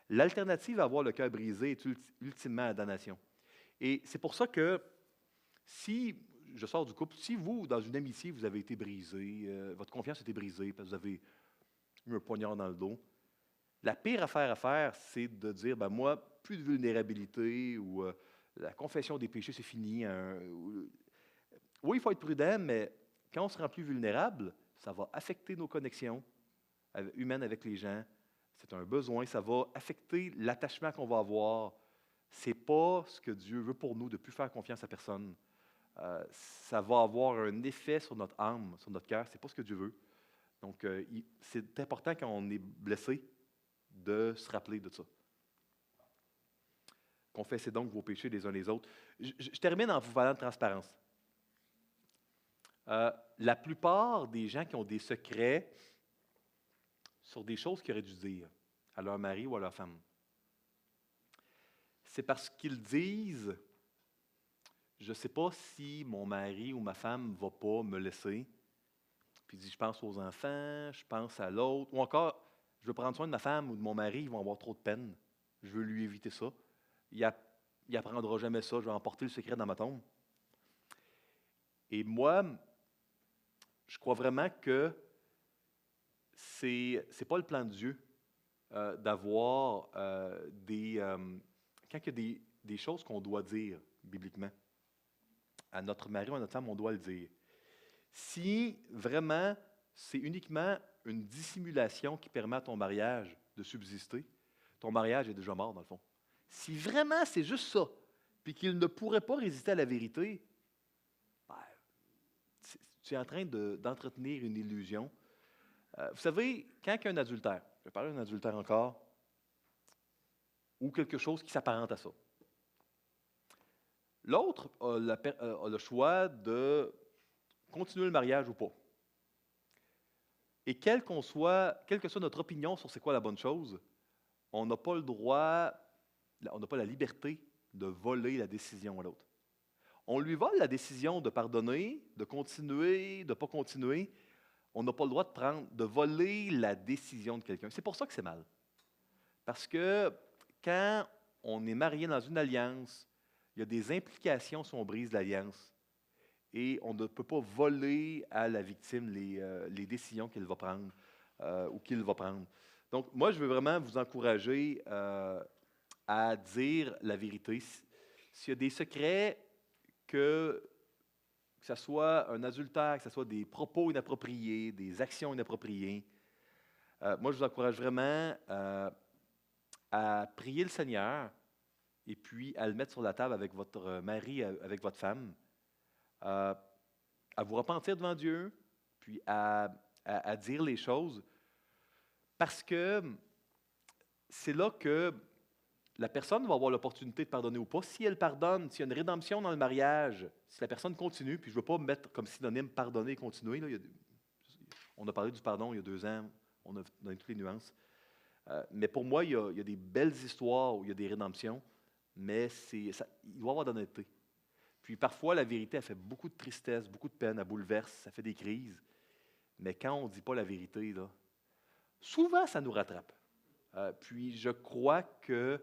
L'alternative à avoir le cœur brisé est ultimement la damnation. Et c'est pour ça que si, je sors du couple, si vous, dans une amitié, vous avez été brisé, votre confiance a été brisée parce que vous avez eu un poignard dans le dos, la pire affaire à faire, c'est de dire, ben moi, plus de vulnérabilité ou la confession des péchés, c'est fini. Oui, il faut être prudent, mais quand on se rend plus vulnérable, ça va affecter nos connexions humaines avec les gens. C'est un besoin, ça va affecter l'attachement qu'on va avoir. Ce n'est pas ce que Dieu veut pour nous, de ne plus faire confiance à personne. Ça va avoir un effet sur notre âme, sur notre cœur. Ce n'est pas ce que Dieu veut. Donc, c'est important quand on est blessé de se rappeler de ça. Confessez donc vos péchés les uns les autres. Je termine en vous parlant de transparence. La plupart des gens qui ont des secrets sur des choses qu'ils auraient dû dire à leur mari ou à leur femme, c'est parce qu'ils disent « Je ne sais pas si mon mari ou ma femme ne va pas me laisser. » Puis il dit « Je pense aux enfants, je pense à l'autre. » Ou encore « Je veux prendre soin de ma femme ou de mon mari, ils vont avoir trop de peine. Je veux lui éviter ça. Il n'apprendra jamais ça, je vais emporter le secret dans ma tombe. » Et moi, je crois vraiment que c'est pas le plan de Dieu d'avoir quand il y a des choses qu'on doit dire bibliquement, à notre mari ou à notre femme, on doit le dire. Si vraiment c'est uniquement une dissimulation qui permet à ton mariage de subsister, ton mariage est déjà mort dans le fond. Si vraiment c'est juste ça, puis qu'il ne pourrait pas résister à la vérité, ben, tu es en train d'entretenir une illusion. Vous savez, quand il y a un adultère, je vais parler d'un adultère encore, ou quelque chose qui s'apparente à ça. L'autre a le choix de continuer le mariage ou pas. Et quelle que soit notre opinion sur c'est quoi la bonne chose, on n'a pas le droit, on n'a pas la liberté de voler la décision à l'autre. On lui vole la décision de pardonner, de continuer, de ne pas continuer. On n'a pas le droit de voler la décision de quelqu'un. C'est pour ça que c'est mal. Parce que quand on est marié dans une alliance, il y a des implications si on brise l'alliance. Et on ne peut pas voler à la victime les décisions qu'elle va prendre ou qu'il va prendre. Donc, moi, je veux vraiment vous encourager à dire la vérité. S'il y a des secrets, que ce soit un adultère, que ce soit des propos inappropriés, des actions inappropriées, moi, je vous encourage vraiment à prier le Seigneur et puis à le mettre sur la table avec votre mari, avec votre femme, à vous repentir devant Dieu, puis à dire les choses, parce que c'est là que la personne va avoir l'opportunité de pardonner ou pas. Si elle pardonne, s'il y a une rédemption dans le mariage, si la personne continue, puis je ne veux pas me mettre comme synonyme pardonner et continuer, là, on a parlé du pardon il y a 2 ans, on a donné toutes les nuances. Mais pour moi, il y a des belles histoires où il y a des rédemptions, mais il doit y avoir d'honnêteté. Puis parfois, la vérité, elle fait beaucoup de tristesse, beaucoup de peine, elle bouleverse, ça fait des crises. Mais quand on ne dit pas la vérité, là, souvent, ça nous rattrape. Puis je crois que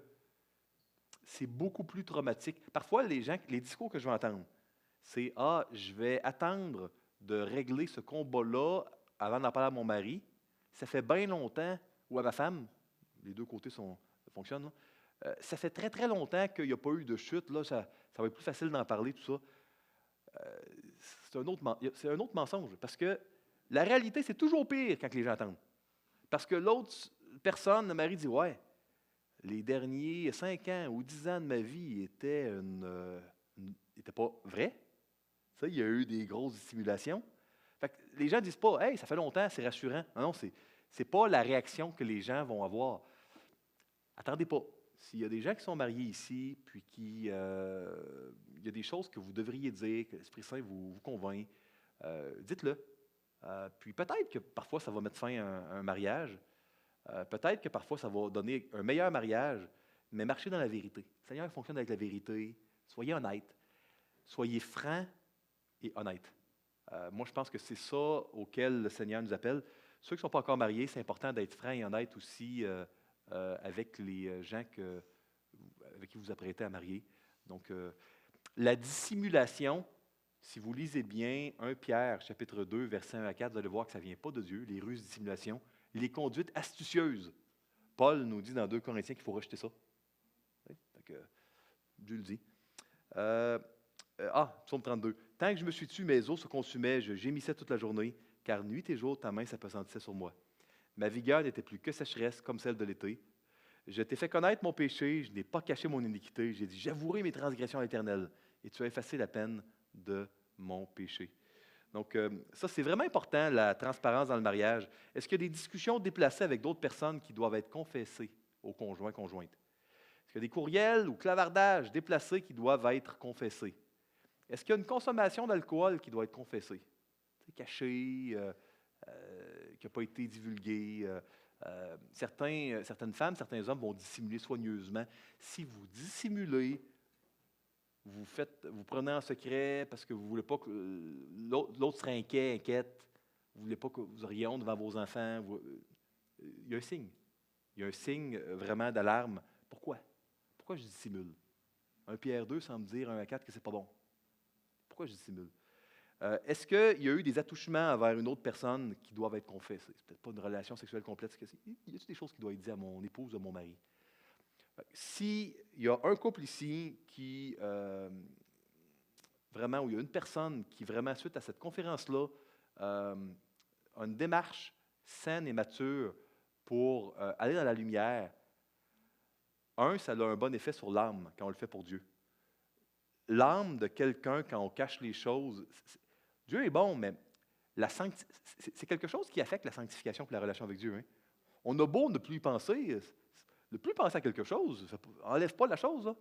c'est beaucoup plus traumatique. Parfois, les discours que je vais entendre, c'est « Ah, je vais attendre de régler ce combat-là avant d'en parler à mon mari. Ça fait bien longtemps, ou à ma femme, les deux côtés fonctionnent, là. Ça fait très, très longtemps qu'il n'y a pas eu de chute. Là, ça va être plus facile d'en parler, tout ça. » C'est un autre mensonge, parce que la réalité, c'est toujours pire quand les gens attendent. Parce que l'autre personne, Marie dit, ouais, les derniers 5 ans ou 10 ans de ma vie étaient pas vrais. Ça, il y a eu des grosses dissimulations. Fait que les gens ne disent pas, hey, ça fait longtemps, c'est rassurant. Non, non, c'est pas la réaction que les gens vont avoir. Attendez pas. S'il y a des gens qui sont mariés ici, puis il y a des choses que vous devriez dire, que l'Esprit Saint vous convainc, dites-le. Puis peut-être que parfois ça va mettre fin à un mariage. Peut-être que parfois ça va donner un meilleur mariage, mais marchez dans la vérité. Le Seigneur fonctionne avec la vérité. Soyez honnête. Soyez franc et honnête. Moi, je pense que c'est ça auquel le Seigneur nous appelle. Ceux qui ne sont pas encore mariés, c'est important d'être franc et honnête aussi avec les gens avec qui vous vous apprêtez à marier. Donc, la dissimulation, si vous lisez bien 1 Pierre, chapitre 2, versets 1 à 4, vous allez voir que ça ne vient pas de Dieu, les ruses de dissimulation, les conduites astucieuses. Paul nous dit dans 2 Corinthiens qu'il faut rejeter ça. Oui, donc, Dieu le dit. Psaume 32. Tant que je me suis tué, mes os se consumaient, je gémissais toute la journée, car nuit et jour, ta main s'appesantissait sur moi. Ma vigueur n'était plus que sécheresse, comme celle de l'été. Je t'ai fait connaître mon péché, je n'ai pas caché mon iniquité. J'ai dit, j'avouerai mes transgressions à l'Éternel, et tu as effacé la peine de mon péché. Donc, ça, c'est vraiment important, la transparence dans le mariage. Est-ce qu'il y a des discussions déplacées avec d'autres personnes qui doivent être confessées au conjoint, conjointe? Est-ce qu'il y a des courriels ou clavardages déplacés qui doivent être confessés? Est-ce qu'il y a une consommation d'alcool qui doit être confessée? C'est caché, qui n'a pas été divulguée. Certaines femmes, certains hommes vont dissimuler soigneusement. Si vous dissimulez, vous prenez en secret parce que vous ne voulez pas que l'autre serait inquiète, vous ne voulez pas que vous auriez honte devant vos enfants. Il y a un signe. Il y a un signe vraiment d'alarme. Pourquoi? Pourquoi je dissimule? 1 Pierre 2 semble dire 1 à 4 que ce n'est pas bon. Pourquoi je dissimule? Est-ce qu'il y a eu des attouchements envers une autre personne qui doivent être confessés? C'est peut-être pas une relation sexuelle complète. Y a-t-il des choses qui doivent être dites à mon épouse, à mon mari? S'il y a un couple ici qui, vraiment, où il y a une personne qui, vraiment, suite à cette conférence-là, a une démarche saine et mature pour aller dans la lumière, ça a un bon effet sur l'âme quand on le fait pour Dieu. L'âme de quelqu'un, quand on cache les choses, Dieu est bon, mais c'est quelque chose qui affecte la sanctification et la relation avec Dieu. Hein. On a beau ne plus y penser, ne plus penser à quelque chose, ça n'enlève pas la chose. Là.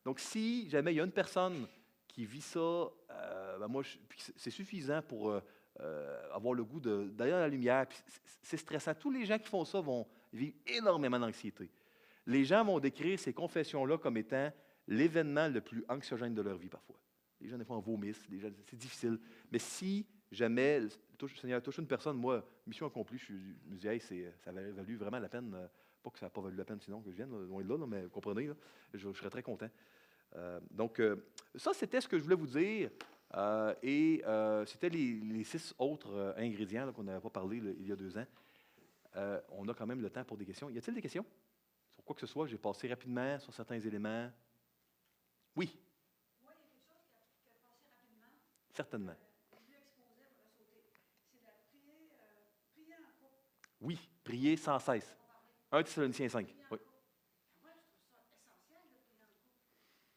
Donc, si jamais il y a une personne qui vit ça, c'est suffisant pour avoir le goût d'aller dans la lumière. C'est stressant. Tous les gens qui font ça vont vivre énormément d'anxiété. Les gens vont décrire ces confessions-là comme étant l'événement le plus anxiogène de leur vie parfois. Les gens, des fois, en vomissent, c'est difficile. Mais si jamais le Seigneur touche une personne, moi, mission accomplie, je me dis, hey, ça avait valu vraiment la peine, pas que ça n'a pas valu la peine sinon que je vienne, loin de là, mais vous comprenez, là, je serais très content. Donc, ça, c'était ce que je voulais vous dire. C'était les 6 autres ingrédients là, qu'on n'avait pas parlé il y a 2 ans. On a quand même le temps pour des questions. Y a-t-il des questions? Sur quoi que ce soit, j'ai passé rapidement sur certains éléments. Oui. Moi, il y a quelque chose qui a passé rapidement. Certainement. Vu exposé, on va sauter. C'est de prier en couple. Oui, prier sans cesse. 1 Thessaloniciens 5. Oui. Moi, je trouve ça essentiel de prier en couple.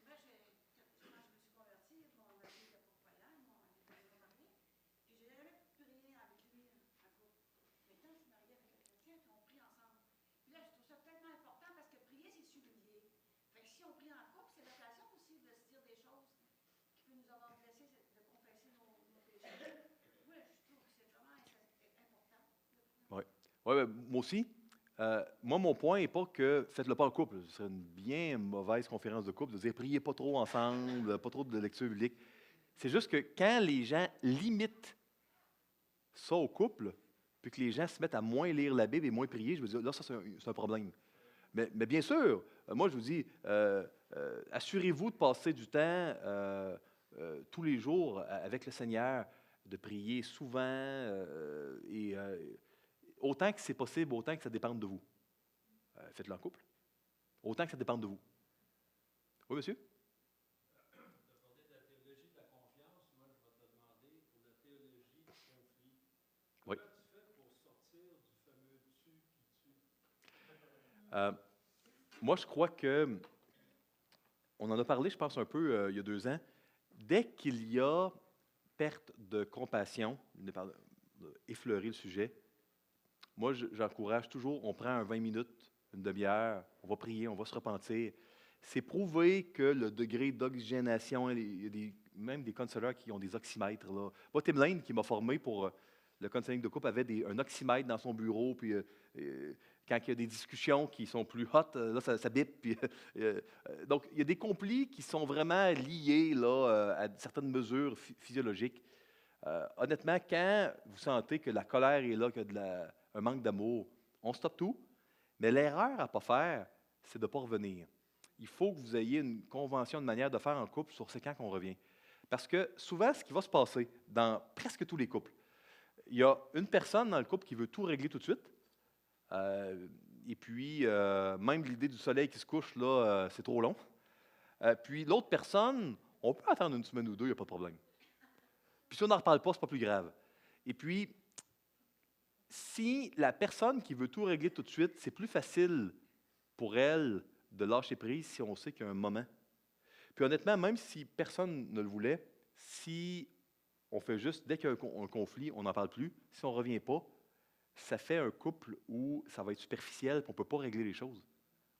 Moi, quand je me suis convertie, mon mari n'était pas croyant, on n'était pas mariés. Puis, j'ai jamais prié avec lui en couple. Maintenant, je suis mariée avec un chrétien, puis on prie ensemble. Puis là, je trouve ça tellement important parce que prier, c'est s'humilier. Fait que si on prie en couple, c'est l'occasion aussi de se dire des choses qui peuvent nous avoir blessés, de confesser nos péchés. Moi, je trouve que c'est vraiment important. Oui. Ouais, moi aussi. Moi, mon point n'est pas que faites-le pas en couple. Ce serait une bien mauvaise conférence de couple de dire priez pas trop ensemble, pas trop de lecture biblique. C'est juste que quand les gens limitent ça au couple, puis que les gens se mettent à moins lire la Bible et moins prier, je veux dire, là, ça, c'est un problème. Mais bien sûr, moi, je vous dis, assurez-vous de passer du temps tous les jours avec le Seigneur, de prier souvent et autant que c'est possible, autant que ça dépende de vous. Faites-le en couple. Autant que ça dépende de vous. Oui, monsieur? Tu as parlé de la théologie de la confiance. Moi, je vais te demander pour la théologie du conflit. Oui. Comment tu fais pour sortir du fameux tu qui tue? Euh, Moi, je crois que, on en a parlé, je pense, un peu il y a 2 ans. Dès qu'il y a perte de compassion, on est effleurer le sujet, moi, j'encourage toujours, on prend un 20 minutes, une demi-heure, on va prier, on va se repentir. C'est prouvé que le degré d'oxygénation, il y a même des counselors qui ont des oxymètres. Là. Moi, Tim Lane, qui m'a formé pour le counseling de couple, avait un oxymètre dans son bureau, puis quand il y a des discussions qui sont plus hot, là, ça bip. Puis, donc, il y a des conflits qui sont vraiment liés là, à certaines mesures physiologiques. Honnêtement, quand vous sentez que la colère est là, qu'il y a un manque d'amour, on stoppe tout. Mais l'erreur à ne pas faire, c'est de ne pas revenir. Il faut que vous ayez une convention, une manière de faire en couple sur c'est quand qu'on revient. Parce que souvent, ce qui va se passer dans presque tous les couples, il y a une personne dans le couple qui veut tout régler tout de suite. Et puis, même l'idée du soleil qui se couche, là, c'est trop long. Puis l'autre personne, on peut attendre une semaine ou deux, il n'y a pas de problème. Puis si on n'en reparle pas, ce n'est pas plus grave. Et puis, si la personne qui veut tout régler tout de suite, c'est plus facile pour elle de lâcher prise si on sait qu'il y a un moment. Puis honnêtement, même si personne ne le voulait, si on fait juste, dès qu'il y a un conflit, on n'en parle plus, si on ne revient pas, ça fait un couple où ça va être superficiel et on ne peut pas régler les choses.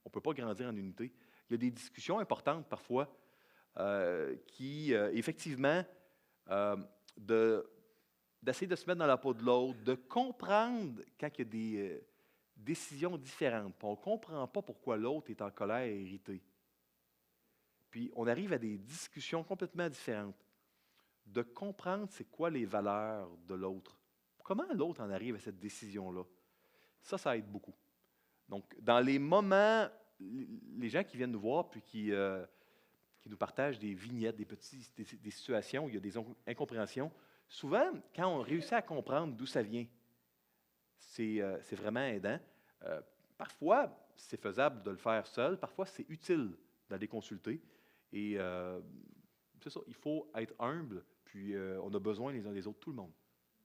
On ne peut pas grandir en unité. Il y a des discussions importantes parfois qui, effectivement, euh, d'essayer de se mettre dans la peau de l'autre, de comprendre quand il y a des décisions différentes. Puis on ne comprend pas pourquoi l'autre est en colère et irrité. Puis on arrive à des discussions complètement différentes. De comprendre c'est quoi les valeurs de l'autre. Comment l'autre en arrive à cette décision-là. Ça aide beaucoup. Donc, dans les moments, les gens qui viennent nous voir puis qui nous partagent des vignettes, des situations où il y a des incompréhensions, souvent, quand on réussit à comprendre d'où ça vient, c'est vraiment aidant. Euh, Parfois, c'est faisable de le faire seul. Parfois, c'est utile d'aller consulter. Et c'est ça, il faut être humble, puis on a besoin les uns des autres, tout le monde.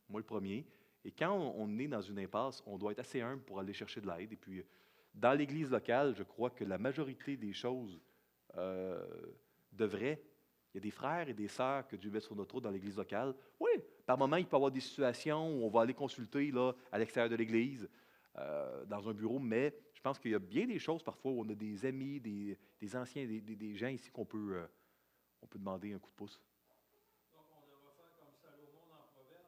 Moi, le premier. Et quand on est dans une impasse, on doit être assez humble pour aller chercher de l'aide. Et puis, dans l'Église locale, je crois que la majorité des choses euh, devraient. Il y a des frères et des sœurs que Dieu met sur notre route dans l'Église locale. Oui, par moment, il peut y avoir des situations où on va aller consulter là, à l'extérieur de l'Église, dans un bureau, mais je pense qu'il y a bien des choses parfois où on a des amis, des anciens, des gens ici on peut demander un coup de pouce. Donc, on devrait faire comme Salomon dans Proverbe.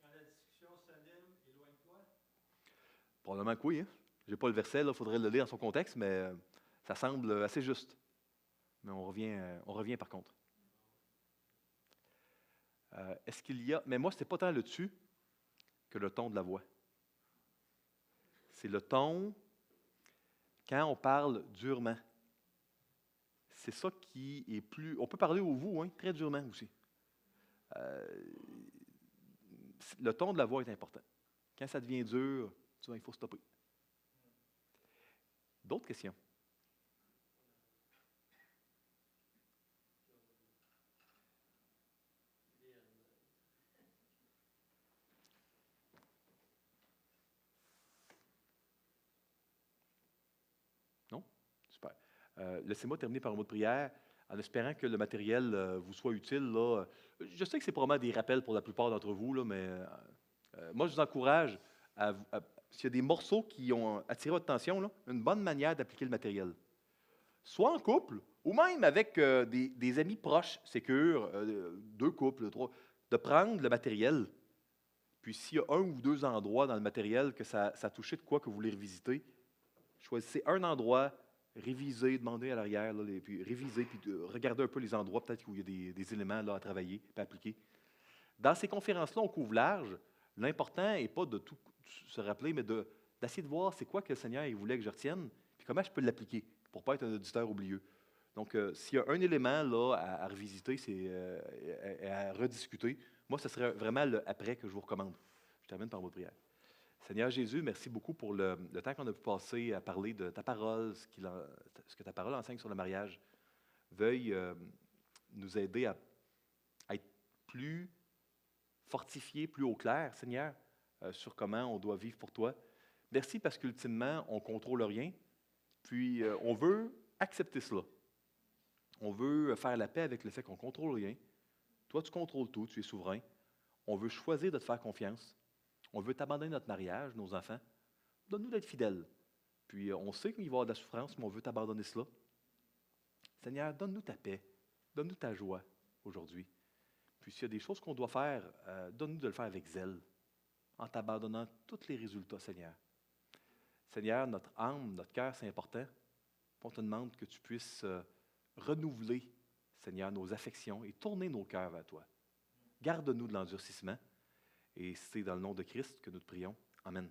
Quand la discussion s'anime, éloigne-toi. Probablement que oui. Hein? Je n'ai pas le verset, il faudrait le lire dans son contexte, mais ça semble assez juste. Mais on revient par contre. Est-ce qu'il y a. Mais moi, ce n'est pas tant le dessus que le ton de la voix. C'est le ton quand on parle durement. C'est ça qui est plus. On peut parler au vous, hein, très durement aussi. Euh, le ton de la voix est important. Quand ça devient dur, il faut stopper. D'autres questions? Non? Super. Laissez-moi terminer par un mot de prière en espérant que le matériel vous soit utile. Là. Je sais que c'est probablement des rappels pour la plupart d'entre vous, là, mais moi, je vous encourage s'il y a des morceaux qui ont attiré votre attention, là, une bonne manière d'appliquer le matériel. Soit en couple, ou même avec des amis proches, sécures, 2 couples, 3, de prendre le matériel. Puis s'il y a 1 ou 2 endroits dans le matériel que ça a touché de quoi que vous voulez revisiter, choisissez un endroit, révisez, demandez à l'arrière, là, puis révisez, puis regardez un peu les endroits peut-être où il y a des éléments là, à travailler, puis à appliquer. Dans ces conférences-là, on couvre large. L'important n'est pas de tout se rappeler, mais d'essayer de voir c'est quoi que le Seigneur il voulait que je retienne, puis comment je peux l'appliquer pour ne pas être un auditeur oublieux. Donc, s'il y a un élément là, à revisiter, à rediscuter, moi, ce serait vraiment le après que je vous recommande. Je termine par votre prière. Seigneur Jésus, merci beaucoup pour le temps qu'on a pu passer à parler de ta parole, ce que ta parole enseigne sur le mariage. Veuille nous aider à être plus fortifiés, plus au clair, Seigneur, sur comment on doit vivre pour toi. Merci parce qu'ultimement, on ne contrôle rien, Puis, on veut accepter cela. On veut faire la paix avec le fait qu'on ne contrôle rien. Toi, tu contrôles tout, tu es souverain. On veut choisir de te faire confiance. On veut t'abandonner notre mariage, nos enfants. Donne-nous d'être fidèles. Puis, on sait qu'il va y avoir de la souffrance, mais on veut t'abandonner cela. Seigneur, donne-nous ta paix. Donne-nous ta joie aujourd'hui. Puis, s'il y a des choses qu'on doit faire, donne-nous de le faire avec zèle, en t'abandonnant tous les résultats, Seigneur. Seigneur, notre âme, notre cœur, c'est important. On te demande que tu puisses renouveler, Seigneur, nos affections et tourner nos cœurs vers toi. Garde-nous de l'endurcissement. Et c'est dans le nom de Christ que nous te prions. Amen.